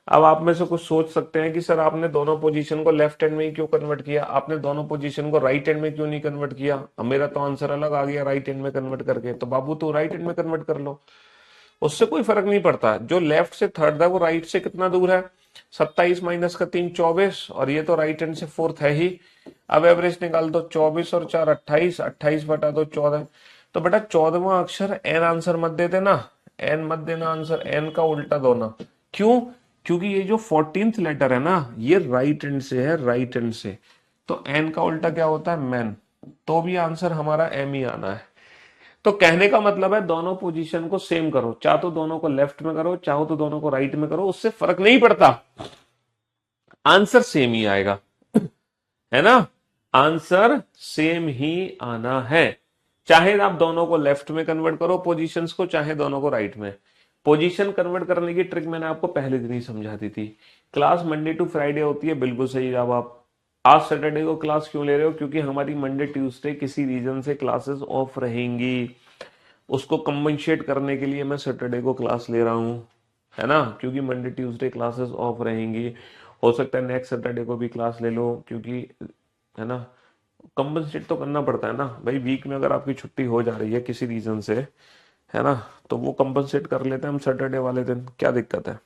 अब आप में से कुछ सोच सकते हैं कि सर आपने दोनों पोजीशन को लेफ्ट हैंड में ही क्यों कन्वर्ट किया, आपने दोनों पोजीशन को राइट हैंड में क्यों नहीं कन्वर्ट किया? अब मेरा तो आंसर अलग आ गया, राइट हैंड में कन्वर्ट करके। तो बाबू तो राइट हैंड में कन्वर्ट कर लो, उससे कोई फर्क नहीं पड़ता। जो लेफ्ट से थर्ड है वो राइट से कितना दूर है? 27 माइनस का 3 24, और ये तो राइट हैंड से फोर्थ है ही। अब एवरेज निकाल दो, 24 और 4 28, 28 बटा दो 14। तो बेटा 14वां अक्षर एन आंसर मत दे देना, एन मत देना आंसर, एन का उल्टा दो ना। क्यों? क्योंकि ये जो 14th लेटर है ना ये राइट हैंड से है, राइट हैंड से। तो एन का उल्टा क्या होता है? मैन। तो भी आंसर हमारा एम ही आना है। तो कहने का मतलब है दोनों पोजीशन को सेम करो, चाहे तो दोनों को लेफ्ट में करो, चाहो तो दोनों को राइट में करो, उससे फर्क नहीं पड़ता, आंसर सेम ही आएगा, है ना? आंसर सेम ही आना है, चाहे आप दोनों को लेफ्ट में कन्वर्ट करो पोजीशंस को, चाहे दोनों को राइट में। पोजीशन कन्वर्ट करने की ट्रिक मैंने आपको पहले दिन ही समझा दी थी। क्लास मंडे टू फ्राइडे होती है, बिल्कुल सही जवाब। आप आज सैटरडे को क्लास क्यों ले रहे हो? क्योंकि हमारी मंडे ट्यूसडे किसी रीजन से क्लासेस ऑफ रहेंगी, उसको कंपनसेट करने के लिए मैं सैटरडे को क्लास ले रहा हूँ, है ना? क्योंकि मंडे ट्यूसडे क्लासेस ऑफ रहेंगी। हो सकता है नेक्स्ट सैटरडे को भी क्लास ले लो, क्योंकि, है ना, कंपनसेट तो करना पड़ता है ना भाई। वीक में अगर आपकी छुट्टी हो जा रही है किसी रीजन से, है ना, तो वो कंपनसेट कर लेते हैं हम सैटरडे वाले दिन, क्या दिक्कत है?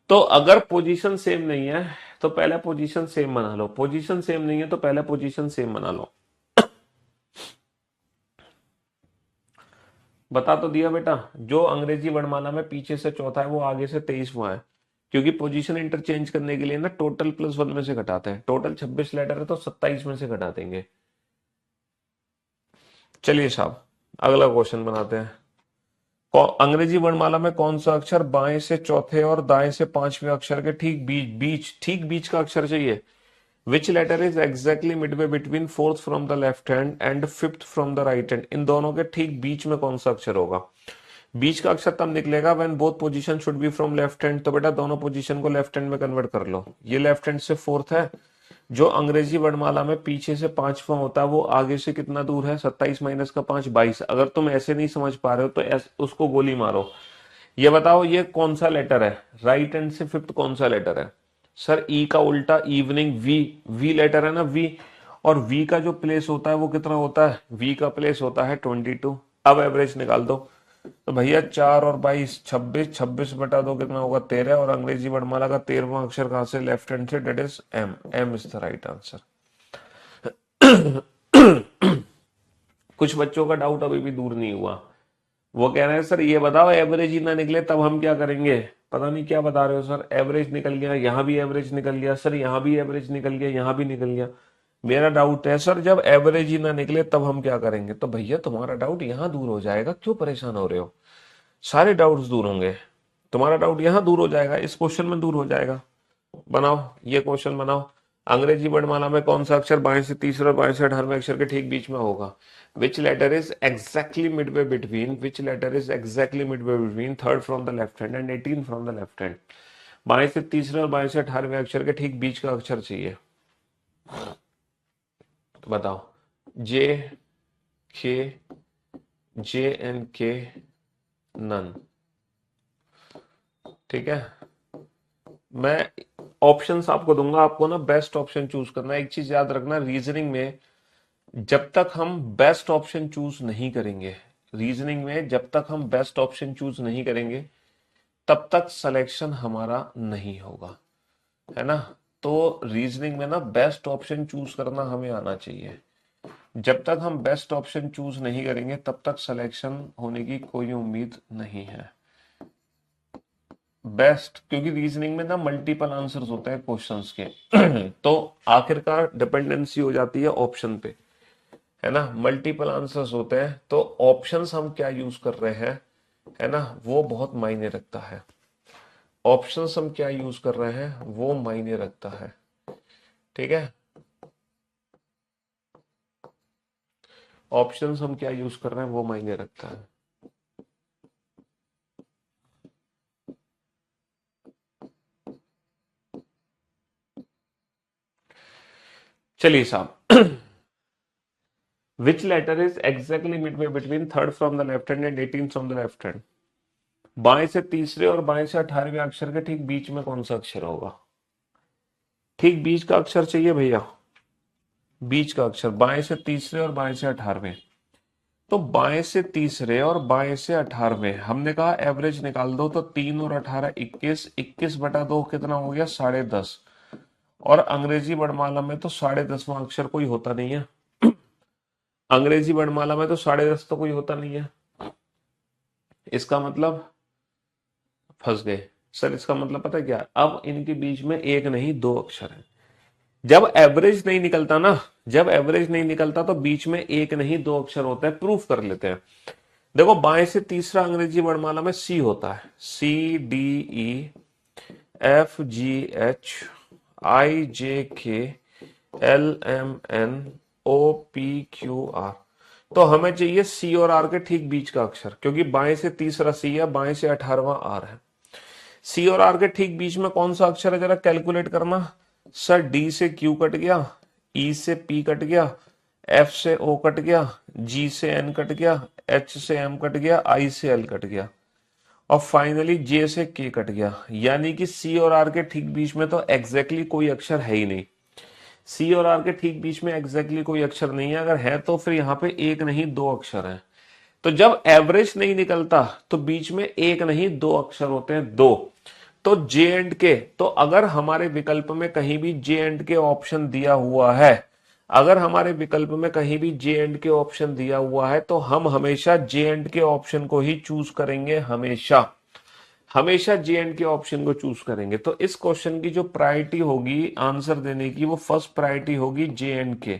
तो अगर पोजीशन सेम नहीं है तो पहले पोजीशन सेम बना लो, पोजीशन सेम नहीं है तो पहले पोजीशन सेम बना लो। बता तो दिया बेटा, जो अंग्रेजी वर्णमाला में पीछे से चौथा है वो आगे से 23वां है, क्योंकि पोजीशन इंटरचेंज करने के लिए ना टोटल +1 में से घटाते हैं। टोटल 26 लेटर है तो 27 में से घटा देंगे। चलिए साहब अगला क्वेश्चन बनाते हैं। अंग्रेजी वर्णमाला में कौन सा अक्षर बाएं से चौथे और दाएं से पांचवें अक्षर के ठीक बीच का अक्षर चाहिए? Which letter is exactly midway between fourth from the left hand and fifth from the right hand? इन दोनों के ठीक बीच में कौन सा अक्षर होगा? बीच का अक्षर तब निकलेगा when both position should be from left hand. तो बेटा दोनों पोजीशन को लेफ्ट हैंड में कन्वर्ट कर लो। ये लेफ्ट हैंड से फोर्थ है, जो अंग्रेजी वर्णमाला में पीछे से पांचवा होता है वो आगे से कितना दूर है? 27 माइनस का 5 22। अगर तुम ऐसे नहीं समझ पा रहे हो तो उसको गोली मारो। ये बताओ ये कौन सा लेटर है? राइट हैंड से फिफ्थ कौन सा लेटर है? सर ई का उल्टा इवनिंग, वी, वी लेटर है ना, वी। और वी का जो प्लेस होता है वो कितना होता है? वी का प्लेस होता है 22। अब एवरेज निकाल दो। तो भैया 4 और 22 26, 26 बटा दो कितना होगा? 13। और अंग्रेजी वर्णमाला का 13वां अक्षर कहां से? लेफ्ट हैंड से, that is M. M is the right answer. कुछ बच्चों का डाउट अभी भी दूर नहीं हुआ, वो कह रहे हैं सर ये बताओ एवरेज ही ना निकले तब हम क्या करेंगे? पता नहीं क्या बता रहे हो सर, एवरेज निकल गया, यहाँ भी एवरेज निकल गया, सर यहाँ भी एवरेज निकल गया, यहाँ भी निकल गया। मेरा डाउट है सर जब एवरेज ही ना निकले तब हम क्या करेंगे? तो भैया तुम्हारा डाउट यहाँ दूर हो जाएगा, क्यों परेशान हो रहे हो? सारे डाउट्स दूर होंगे, तुम्हारा डाउट यहाँ दूर हो जाएगा, इस क्वेश्चन में दूर हो जाएगा। बनाओ ये क्वेश्चन बनाओ। अंग्रेजी वर्णमाला में कौन सा अक्षर बाएं से तीसरे और बाएं से 18वें अक्षर के ठीक बीच में होगा? Which letter is exactly midway between third from the left hand and 18 from the left hand? बाएं से तीसरे और बाएं से 18वें अक्षर के ठीक बीच का अक्षर चाहिए। तो बताओ। जे, के, JNK नन। ठीक है, मैं ऑप्शंस आपको दूंगा, आपको ना बेस्ट ऑप्शन चूज करना है। एक चीज याद रखना, रीजनिंग में जब तक हम बेस्ट ऑप्शन चूज नहीं करेंगे, रीजनिंग में जब तक हम बेस्ट ऑप्शन चूज नहीं करेंगे तब तक सिलेक्शन हमारा नहीं होगा, है ना। तो रीजनिंग में ना बेस्ट ऑप्शन चूज करना हमें आना चाहिए। जब तक हम बेस्ट ऑप्शन चूज नहीं करेंगे तब तक सिलेक्शन होने की कोई उम्मीद नहीं है। बेस्ट, क्योंकि रीजनिंग में ना मल्टीपल आंसर्स होते हैं क्वेश्चंस के तो आखिरकार डिपेंडेंसी हो जाती है ऑप्शन पे, है ना। मल्टीपल आंसर्स होते हैं तो ऑप्शंस हम क्या यूज कर रहे हैं, है ना, वो बहुत मायने रखता है। ऑप्शंस हम क्या यूज कर रहे हैं वो मायने रखता है। ठीक है, ऑप्शंस हम क्या यूज कर रहे हैं वो मायने रखता है। चलिए साहब, which letter is exactly midway between third from the left hand and 18 from the left hand. बाएं से तीसरे और बाएं से 18वें अक्षर के ठीक बीच में कौन सा अक्षर होगा। ठीक बीच का अक्षर चाहिए भैया, बीच का अक्षर, बाएं से तीसरे और बाएं से 18वें। तो बाएं से तीसरे और बाएं से 18वें, हमने कहा एवरेज निकाल दो, तो 3 और 18 21, 21/2 कितना हो गया 10.5। और अंग्रेजी वर्णमाला में तो 10.5वां अक्षर कोई होता नहीं है, अंग्रेजी वर्णमाला में तो 10.5 तो कोई होता नहीं है। इसका मतलब फंस गए सर, इसका मतलब पता है क्या, अब इनके बीच में एक नहीं दो अक्षर है। जब एवरेज नहीं निकलता ना, जब एवरेज नहीं निकलता तो बीच में एक नहीं दो अक्षर होता है। प्रूफ कर लेते हैं। देखो, बाएं से तीसरा अंग्रेजी वर्णमाला में सी होता है, CDEFGHIJK LMNOPQR। तो हमें चाहिए सी और आर के ठीक बीच का अक्षर, क्योंकि बाएं से तीसरा सी है, बाएं से 18वां आर है। सी और आर के ठीक बीच में कौन सा अक्षर है, जरा कैलकुलेट करना। सर डी से क्यू कट गया, ई से पी कट गया, एफ से ओ कट गया, जी से एन कट गया, एच से एम कट गया, आई से एल कट गया, और फाइनली जे से के कट गया। यानी कि सी और आर के ठीक बीच में तो एग्जैक्टली कोई अक्षर है ही नहीं। सी और आर के ठीक बीच में एग्जैक्टली कोई अक्षर नहीं है, अगर है तो फिर यहाँ पे एक नहीं दो अक्षर है। तो जब एवरेज नहीं निकलता तो बीच में एक नहीं दो अक्षर होते हैं, दो। तो जे एंड के, तो अगर हमारे विकल्प में कहीं भी जे एंड के ऑप्शन दिया हुआ है, अगर हमारे विकल्प में कहीं भी जे एंड के ऑप्शन दिया हुआ है तो हम हमेशा जे एंड के ऑप्शन को ही चूज करेंगे, हमेशा हमेशा जे एंड के ऑप्शन को चूज करेंगे। तो इस क्वेश्चन की जो प्रायोरिटी होगी आंसर देने की, वो फर्स्ट प्रायोरिटी होगी जे एंड के।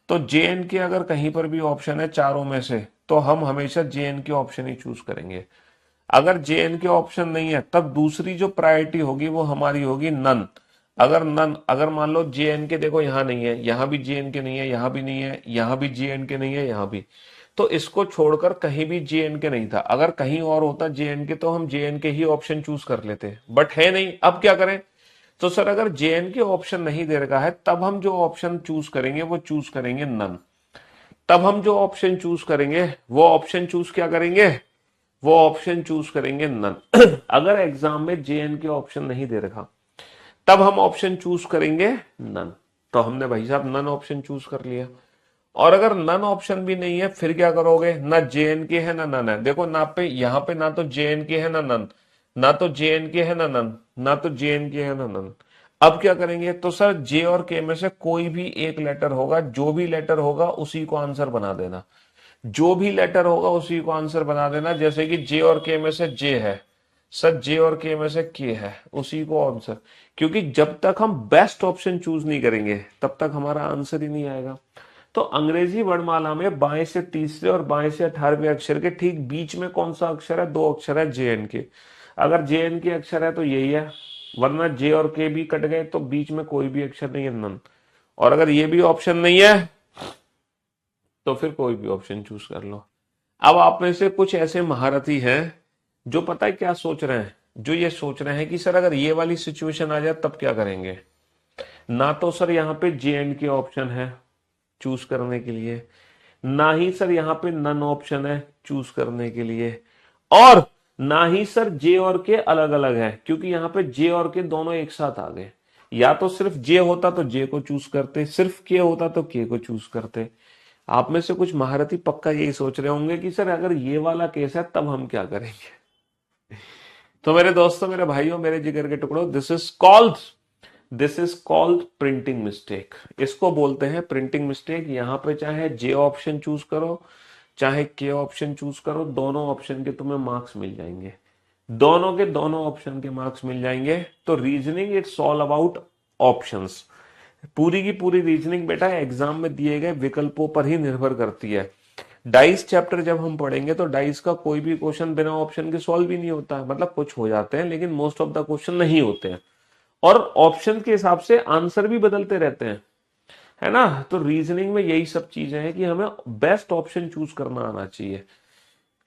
तो जे एंड के अगर कहीं पर भी ऑप्शन है चारों में से, तो हम हमेशा जे एंड के ऑप्शन ही चूज करेंगे। अगर जे एंड के ऑप्शन नहीं है तब दूसरी जो प्रायोरिटी होगी वो हमारी होगी नन। अगर नन, अगर मान लो जे एन के, देखो यहाँ नहीं है, यहाँ भी जे एन के नहीं है, यहाँ भी नहीं है, यहाँ भी जे एन के नहीं है, यहाँ भी, तो इसको छोड़कर कहीं भी जे एन के नहीं था। अगर कहीं और होता जे एन के तो हम जे एन के ही ऑप्शन चूज कर लेते, बट है नहीं। अब क्या करें, तो सर अगर जे एन के ऑप्शन नहीं दे रखा है तब हम जो ऑप्शन चूज करेंगे वो चूज करेंगे नन। तब हम जो ऑप्शन चूज करेंगे वो ऑप्शन चूज क्या करेंगे, वो ऑप्शन चूज करेंगे नन। अगर एग्जाम में जे एन के ऑप्शन नहीं दे रखा तब हम ऑप्शन चूज करेंगे नन। तो हमने भाई साहब नन ऑप्शन चूज कर लिया। और अगर नन ऑप्शन भी नहीं है फिर क्या करोगे, ना जे एन के है ना नन है। देखो ना पे, यहाँ पे ना तो जे एन के है ना नन, ना तो जे एन के है ना नन, ना तो जे एन के है ना नन। अब क्या करेंगे, तो सर जे और के में से कोई भी एक लेटर होगा, जो भी लेटर होगा उसी को आंसर बना देना, जो भी लेटर होगा उसी को आंसर बना देना। जैसे कि जे और के में से जे है, सर जे और के में से के है, उसी को आंसर। क्योंकि जब तक हम बेस्ट ऑप्शन चूज नहीं करेंगे तब तक हमारा आंसर ही नहीं आएगा। तो अंग्रेजी वर्णमाला में बाएं से तीसरे और बाएं से 18वें अक्षर के ठीक बीच में कौन सा अक्षर है, दो अक्षर है, जे एन के। अगर जे एन के अक्षर है तो यही है, वरना जे और के भी कट गए तो बीच में कोई भी अक्षर नहीं है, नन। और अगर ये भी ऑप्शन नहीं है तो फिर कोई भी ऑप्शन चूज कर लो। अब आप में से कुछ ऐसे महारथी हैं जो पता है क्या सोच रहे हैं, जो ये सोच रहे हैं कि सर अगर ये वाली सिचुएशन आ जाए तब क्या करेंगे। ना तो सर यहाँ पे जे एंड के ऑप्शन है चूज करने के लिए, ना ही सर यहाँ पे नन ऑप्शन है चूज करने के लिए, और ना ही सर जे और के अलग अलग है, क्योंकि यहाँ पे जे और के दोनों एक साथ आ गए। या तो सिर्फ जे होता तो जे को चूज करते, सिर्फ के होता तो के को चूज करते। आप में से कुछ महारथी पक्का यही सोच रहे होंगे कि सर अगर ये वाला केस है तब हम क्या करेंगे। तो मेरे दोस्तों, मेरे भाइयों, मेरे जिगर के टुकड़ों, this is called printing mistake. इसको बोलते हैं प्रिंटिंग मिस्टेक। यहाँ पे चाहे जे ऑप्शन चूज करो, चाहे के ऑप्शन चूज करो, दोनों ऑप्शन के तुम्हें मार्क्स मिल जाएंगे, दोनों के दोनों ऑप्शन के मार्क्स मिल जाएंगे। तो reasoning it's all about options. पूरी की पूरी रीजनिंग बेटा एग्जाम में दिए गए विकल्पों पर ही निर्भर करती है। डाइस चैप्टर जब हम पढ़ेंगे तो डाइस का कोई भी क्वेश्चन बिना ऑप्शन के सॉल्व ही नहीं होता है। मतलब कुछ हो जाते हैं लेकिन मोस्ट ऑफ द क्वेश्चन नहीं होते हैं, और ऑप्शन के हिसाब से आंसर भी बदलते रहते हैं, है ना। तो रीजनिंग में यही सब चीजें हैं कि हमें बेस्ट ऑप्शन चूज करना आना चाहिए।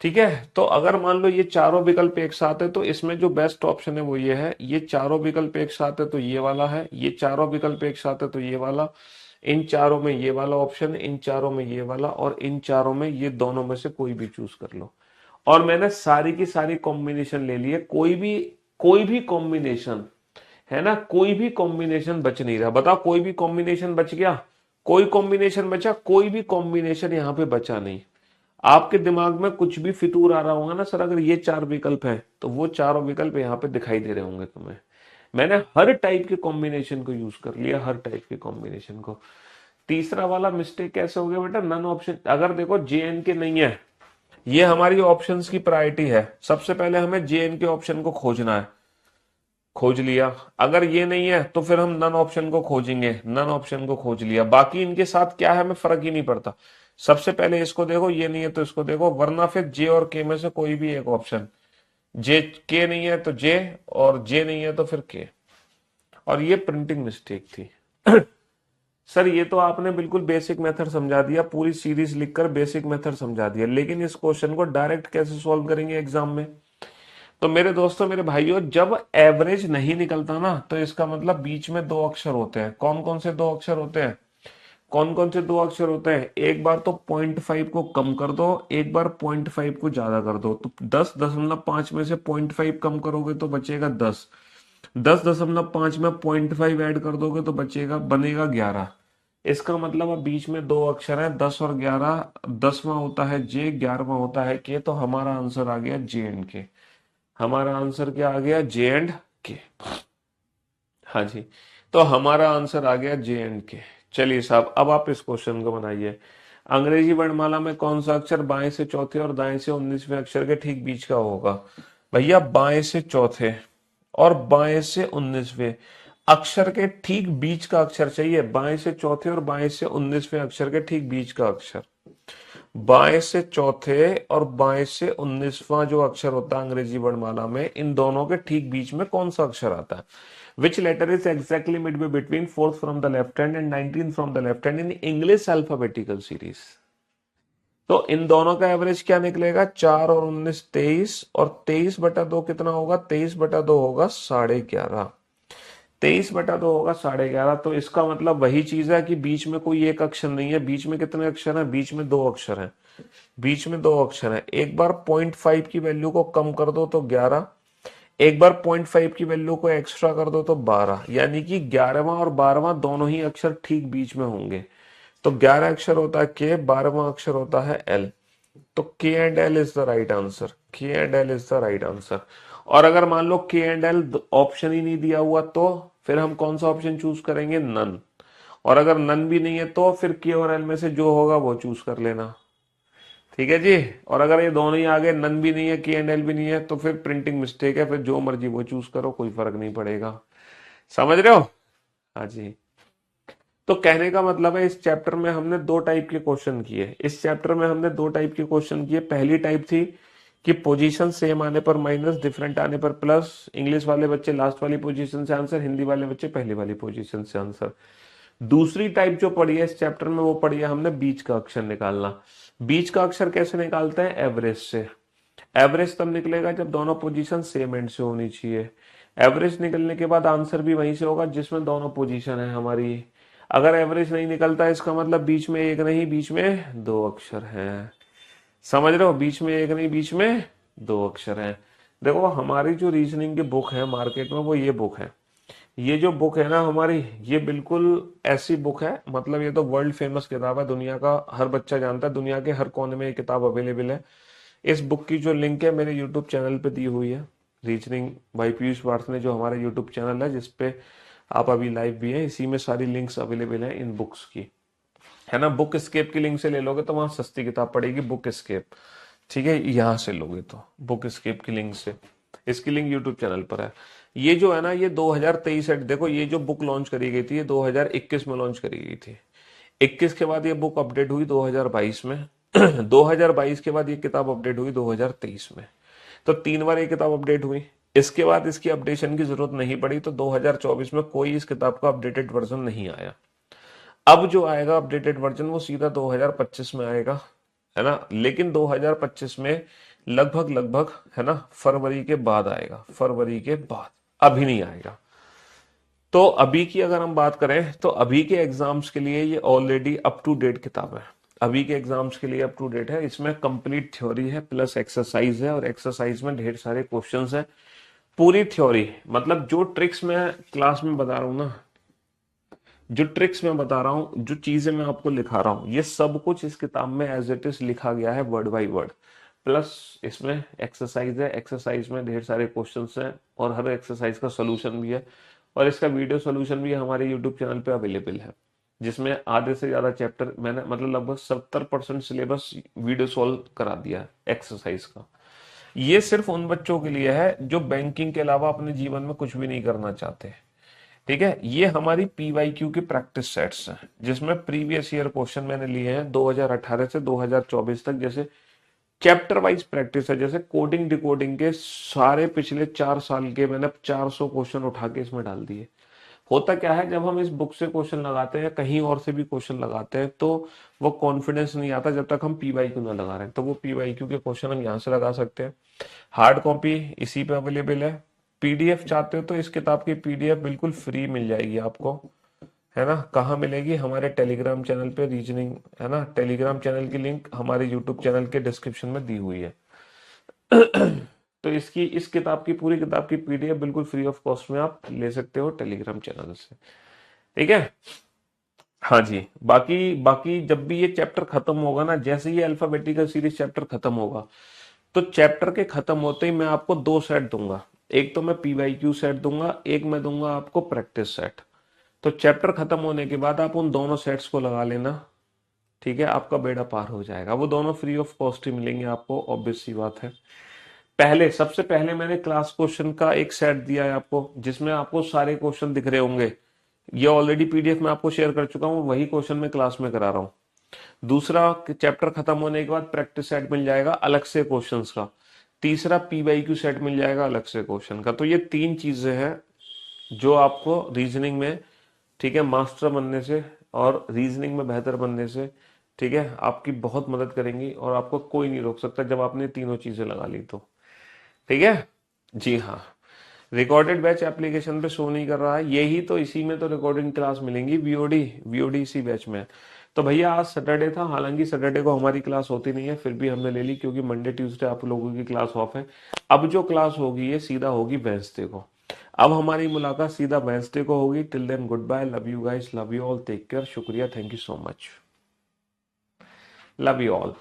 ठीक है, तो अगर मान लो ये चारों विकल्प एक साथ है तो इसमें जो बेस्ट ऑप्शन है वो ये है, ये चारों विकल्प एक साथ है तो ये वाला है, ये चारों विकल्प एक साथ है तो ये वाला, इन चारों में ये वाला ऑप्शन, इन चारों में ये वाला, और इन चारों में ये दोनों में से कोई भी चूज कर लो। और मैंने सारी की सारी कॉम्बिनेशन ले ली है, कोई भी कॉम्बिनेशन, है ना, कोई भी कॉम्बिनेशन बच नहीं रहा। बताओ कोई भी कॉम्बिनेशन बच गया, कोई कॉम्बिनेशन बचा, कोई भी कॉम्बिनेशन यहाँ पे बचा नहीं। आपके दिमाग में कुछ भी फितूर आ रहा होगा ना, सर अगर ये चार विकल्प हैं तो वो चारों विकल्प यहाँ पे दिखाई दे रहे होंगे तुम्हें। मैंने हर टाइप के कॉम्बिनेशन को यूज कर लिया, हर टाइप के कॉम्बिनेशन को। तीसरा वाला मिस्टेक कैसे हो गया बेटा, नन ऑप्शन। अगर देखो जे एन के नहीं है, ये हमारी ऑप्शंस की प्रायोरिटी है, सबसे पहले हमें जे एन के ऑप्शन को खोजना है, खोज लिया। अगर ये नहीं है तो फिर हम नन ऑप्शन को खोजेंगे, नन ऑप्शन को खोज लिया। बाकी इनके साथ क्या है हमें फर्क ही नहीं पड़ता, सबसे पहले इसको देखो, ये नहीं है तो इसको देखो, वरना फिर जे और के में से कोई भी एक ऑप्शन। जे के नहीं है तो जे, और जे नहीं है तो फिर के। और ये प्रिंटिंग मिस्टेक थी। सर ये तो आपने बिल्कुल बेसिक मेथड समझा दिया, पूरी सीरीज लिखकर बेसिक मेथड समझा दिया, लेकिन इस क्वेश्चन को डायरेक्ट कैसे सॉल्व करेंगे एग्जाम में। तो मेरे दोस्तों, मेरे भाइयों, जब एवरेज नहीं निकलता ना तो इसका मतलब बीच में दो अक्षर होते हैं। कौन कौन से दो अक्षर होते हैं, कौन कौन से दो अक्षर होते हैं? एक बार तो 0.5 को कम कर दो, एक बार 0.5 को ज्यादा कर दो। तो 10.5 में से 0.5 कम करोगे तो बचेगा 10, 10.5 में 0.5 ऐड कर दोगे तो बनेगा 11। इसका मतलब अब बीच में दो अक्षर है, 10 और 11। 10वां होता है जे, 11वां होता है के। तो हमारा आंसर आ गया जे एंड के। हमारा आंसर क्या आ गया, जे एंड के। हाँ जी, तो हमारा आंसर आ गया जे एंड के। चलिए साहब, अब आप इस क्वेश्चन को बनाइए। अंग्रेजी वर्णमाला में कौन सा अक्षर बाएं से चौथे और दाएं से 19वें अक्षर के ठीक बीच का होगा? भैया बाएं से चौथे और बाएं से 19वें अक्षर के ठीक बीच का अक्षर चाहिए। बाएं से चौथे और बाएं से 19वें अक्षर के ठीक बीच का अक्षर। बाएं से चौथे और बाएं से 19वां जो अक्षर होता है अंग्रेजी वर्णमाला में, इन दोनों के ठीक बीच में कौन सा अक्षर आता है? Which letter is exactly midway between fourth from the left hand and 19th from the left hand in English alphabetical series? तो इन दोनों का एवरेज क्या निकलेगा, 4 और 19 23, और 23/2 कितना होगा, 23/2 होगा 11.5। 23/2 होगा 11.5। तो इसका मतलब वही चीज है कि बीच में कोई एक अक्षर नहीं है। बीच में कितने अक्षर हैं, बीच में दो अक्षर हैं, बीच में दो अक्षर हैं। एक बार 0.5 की वैल्यू को कम कर दो तो 11, एक बार 0.5 की वैल्यू को एक्स्ट्रा कर दो तो 12, यानी कि 11वां और 12वां दोनों ही अक्षर ठीक बीच में होंगे। तो 11 अक्षर होता है के, 12वां अक्षर होता है एल। तो K and L is the right answer, K and L is the right answer. और अगर मान लो के एंड एल ऑप्शन ही नहीं दिया हुआ तो फिर हम कौन सा ऑप्शन चूज करेंगे, नन। और अगर नन भी नहीं है तो फिर के और एल में से जो होगा वो चूज कर लेना। ठीक है जी। और अगर ये दोनों ही आगे, नन भी नहीं है के एंड एल भी नहीं है, तो फिर प्रिंटिंग मिस्टेक है, फिर जो मर्जी वो चूज करो, कोई फर्क नहीं पड़ेगा। समझ रहे हो? हाँ जी। तो कहने का मतलब है इस चैप्टर में हमने दो टाइप के क्वेश्चन किए। इस चैप्टर में हमने दो टाइप के क्वेश्चन किए। पहली टाइप थी कि पोजीशन सेम आने पर माइनस, डिफरेंट आने पर प्लस। इंग्लिश वाले बच्चे लास्ट वाली पोजीशन से आंसर, हिंदी वाले बच्चे पहली वाली पोजीशन से आंसर। दूसरी टाइप जो पढ़ी है इस चैप्टर में, वो पढ़ी है हमने बीच का अक्षर निकालना। बीच का अक्षर कैसे निकालते हैं, एवरेज से। एवरेज तब निकलेगा जब दोनों पोजीशन सेम एंड से होनी चाहिए। एवरेज निकलने के बाद आंसर भी वहीं से होगा जिसमें दोनों पोजीशन है हमारी। अगर एवरेज नहीं निकलता इसका मतलब बीच में एक नहीं, बीच में दो अक्षर हैं। समझ रहे हो, बीच में एक नहीं, बीच में दो अक्षर हैं। देखो हमारी जो रीजनिंग की बुक है मार्केट में वो ये बुक है। ये जो बुक है ना हमारी, ये बिल्कुल ऐसी बुक है, मतलब ये तो वर्ल्ड फेमस किताब है, दुनिया का हर बच्चा जानता है, दुनिया के हर कोने में ये किताब अवेलेबल है। इस बुक की जो लिंक है मेरे यूट्यूब चैनल पे दी हुई है, रीजनिंग बाई पीयूष पार्थ ने, जो हमारा यूट्यूब चैनल है जिसपे आप अभी लाइव भी हैं, इसी में सारी लिंक्स अवेलेबल हैं इन बुक्स की, है ना। बुक स्केप की लिंक से ले लोगे तो वहां सस्ती किताब पड़ेगी, बुक स्केप, ठीक है, यहां से लोगे तो बुक स्केप की लिंक से। इसकी लिंक यूट्यूब चैनल पर है। ये जो है ना ये 2023 है, देखो ये जो बुक लॉन्च करी गई थी ये 2021 में लॉन्च करी गई थी। 21 के बाद ये बुक अपडेट हुई 2022 में। 2022 के बाद ये किताब अपडेट हुई 2023 में। तो 3 बार ये किताब अपडेट हुई। इसके बाद इसकी अपडेशन की जरूरत नहीं पड़ी, तो 2024 में कोई इस किताब का अपडेटेड वर्जन नहीं आया। अब जो आएगा अपडेटेड वर्जन वो सीधा 2025 में आएगा, है ना। लेकिन 2025 में लगभग लगभग, है ना, फरवरी के बाद आएगा, फरवरी के बाद, अभी नहीं आएगा। तो अभी की अगर हम बात करें तो अभी के एग्जाम्स के लिए ये ऑलरेडी अप टू डेट किताब है। अभी के एग्जाम्स के लिए अप टू डेट है। इसमें कंप्लीट थ्योरी है प्लस एक्सरसाइज है, और एक्सरसाइज में ढेर सारे क्वेश्चंस है। पूरी थ्योरी मतलब जो ट्रिक्स मैं क्लास में बता रहा हूं ना, जो ट्रिक्स मैं बता रहा हूँ, जो चीजें मैं आपको लिखा रहा हूँ, ये सब कुछ इस किताब में एज इट इज लिखा गया है वर्ड बाय वर्ड। प्लस इसमें एक्सरसाइज है, एक्सरसाइज में ढेर सारे क्वेश्चंस हैं, और हर एक्सरसाइज का सोल्यूशन भी है। और इसका वीडियो सोल्यूशन भी हमारे यूट्यूब चैनल पे अवेलेबल है, जिसमें आधे से ज्यादा चैप्टर मैंने, मतलब लगभग 70% सिलेबस वीडियो सॉल्व करा दिया है एक्सरसाइज का। ये सिर्फ उन बच्चों के लिए है जो बैंकिंग के अलावा अपने जीवन में कुछ भी नहीं करना चाहते। ठीक है, ये हमारी पीवाईक्यू की प्रैक्टिस सेट्स हैं, जिसमें प्रीवियस ईयर क्वेश्चन मैंने लिए हैं 2018 से 2024 तक। जैसे चैप्टर वाइज प्रैक्टिस है, जैसे कोडिंग डिकोडिंग के सारे पिछले 4 साल के मैंने 400 क्वेश्चन उठा के इसमें डाल दिए। होता क्या है, जब हम इस बुक से क्वेश्चन लगाते हैं, कहीं और से भी क्वेश्चन लगाते हैं, तो वो कॉन्फिडेंस नहीं आता जब तक हम पीवाईक्यू ना लगा रहे हैं। तो वो पीवाईक्यू के क्वेश्चन हम यहाँ से लगा सकते हैं। हार्ड कॉपी इसी पे अवेलेबल है। पीडीएफ चाहते हो तो इस किताब की पीडीएफ बिल्कुल फ्री मिल जाएगी आपको, है ना। कहाँ मिलेगी? हमारे टेलीग्राम चैनल पे, रीजनिंग, है ना, टेलीग्राम चैनल की लिंक हमारे यूट्यूब चैनल के डिस्क्रिप्शन में दी हुई है। तो इसकी, इस किताब की, पूरी किताब की पीडीएफ बिल्कुल फ्री ऑफ कॉस्ट में आप ले सकते हो टेलीग्राम चैनल से, ठीक है। हाँ जी, बाकी बाकी जब भी ये चैप्टर खत्म होगा ना, जैसे ये अल्फाबेटिकल सीरीज चैप्टर खत्म होगा, तो चैप्टर के खत्म होते ही मैं आपको 2 सेट दूंगा। एक तो मैं पीवाईक्यू सेट दूंगा, एक मैं दूंगा आपको प्रैक्टिस सेट। तो चैप्टर खत्म होने के बाद आप उन दोनों सेट्स को लगा लेना, ठीक है, आपका बेड़ा पार हो जाएगा। वो दोनों फ्री ऑफ कॉस्ट ही मिलेंगे आपको, ऑब्वियस सी बात है। पहले, सबसे पहले मैंने क्लास क्वेश्चन का एक सेट दिया है आपको, जिसमें आपको सारे क्वेश्चन दिख रहे होंगे। ये ऑलरेडी पीडीएफ में आपको शेयर कर चुका हूँ, वही क्वेश्चन मैं क्लास में करा रहा हूँ। दूसरा, चैप्टर खत्म होने के बाद प्रैक्टिस सेट मिल जाएगा अलग से क्वेश्चंस का। तीसरा, पीवाईक्यू सेट मिल जाएगा अलग से क्वेश्चन का। तो ये 3 चीजें हैं जो आपको रीजनिंग में, ठीक है, मास्टर बनने से और रीजनिंग में बेहतर बनने से, ठीक है, आपकी बहुत मदद करेंगी, और आपको कोई नहीं रोक सकता जब आपने तीनों चीजें लगा ली तो, ठीक है। जी हाँ, रिकॉर्डेड बैच एप्लीकेशन पे शो नहीं कर रहा है, यही तो, इसी में तो रिकॉर्डिंग क्लास मिलेंगी, वीओडी, वीओडी इसी बैच में है। तो भैया आज सैटरडे था, हालांकि सैटरडे को हमारी क्लास होती नहीं है, फिर भी हमने ले ली क्योंकि मंडे ट्यूसडे आप लोगों की क्लास ऑफ है। अब जो क्लास होगी ये सीधा होगी वेडनेसडे को। अब हमारी मुलाकात सीधा वेडनेसडे को होगी। Till then goodbye, love you guys, love you all, take care, शुक्रिया, thank you so much, love you all.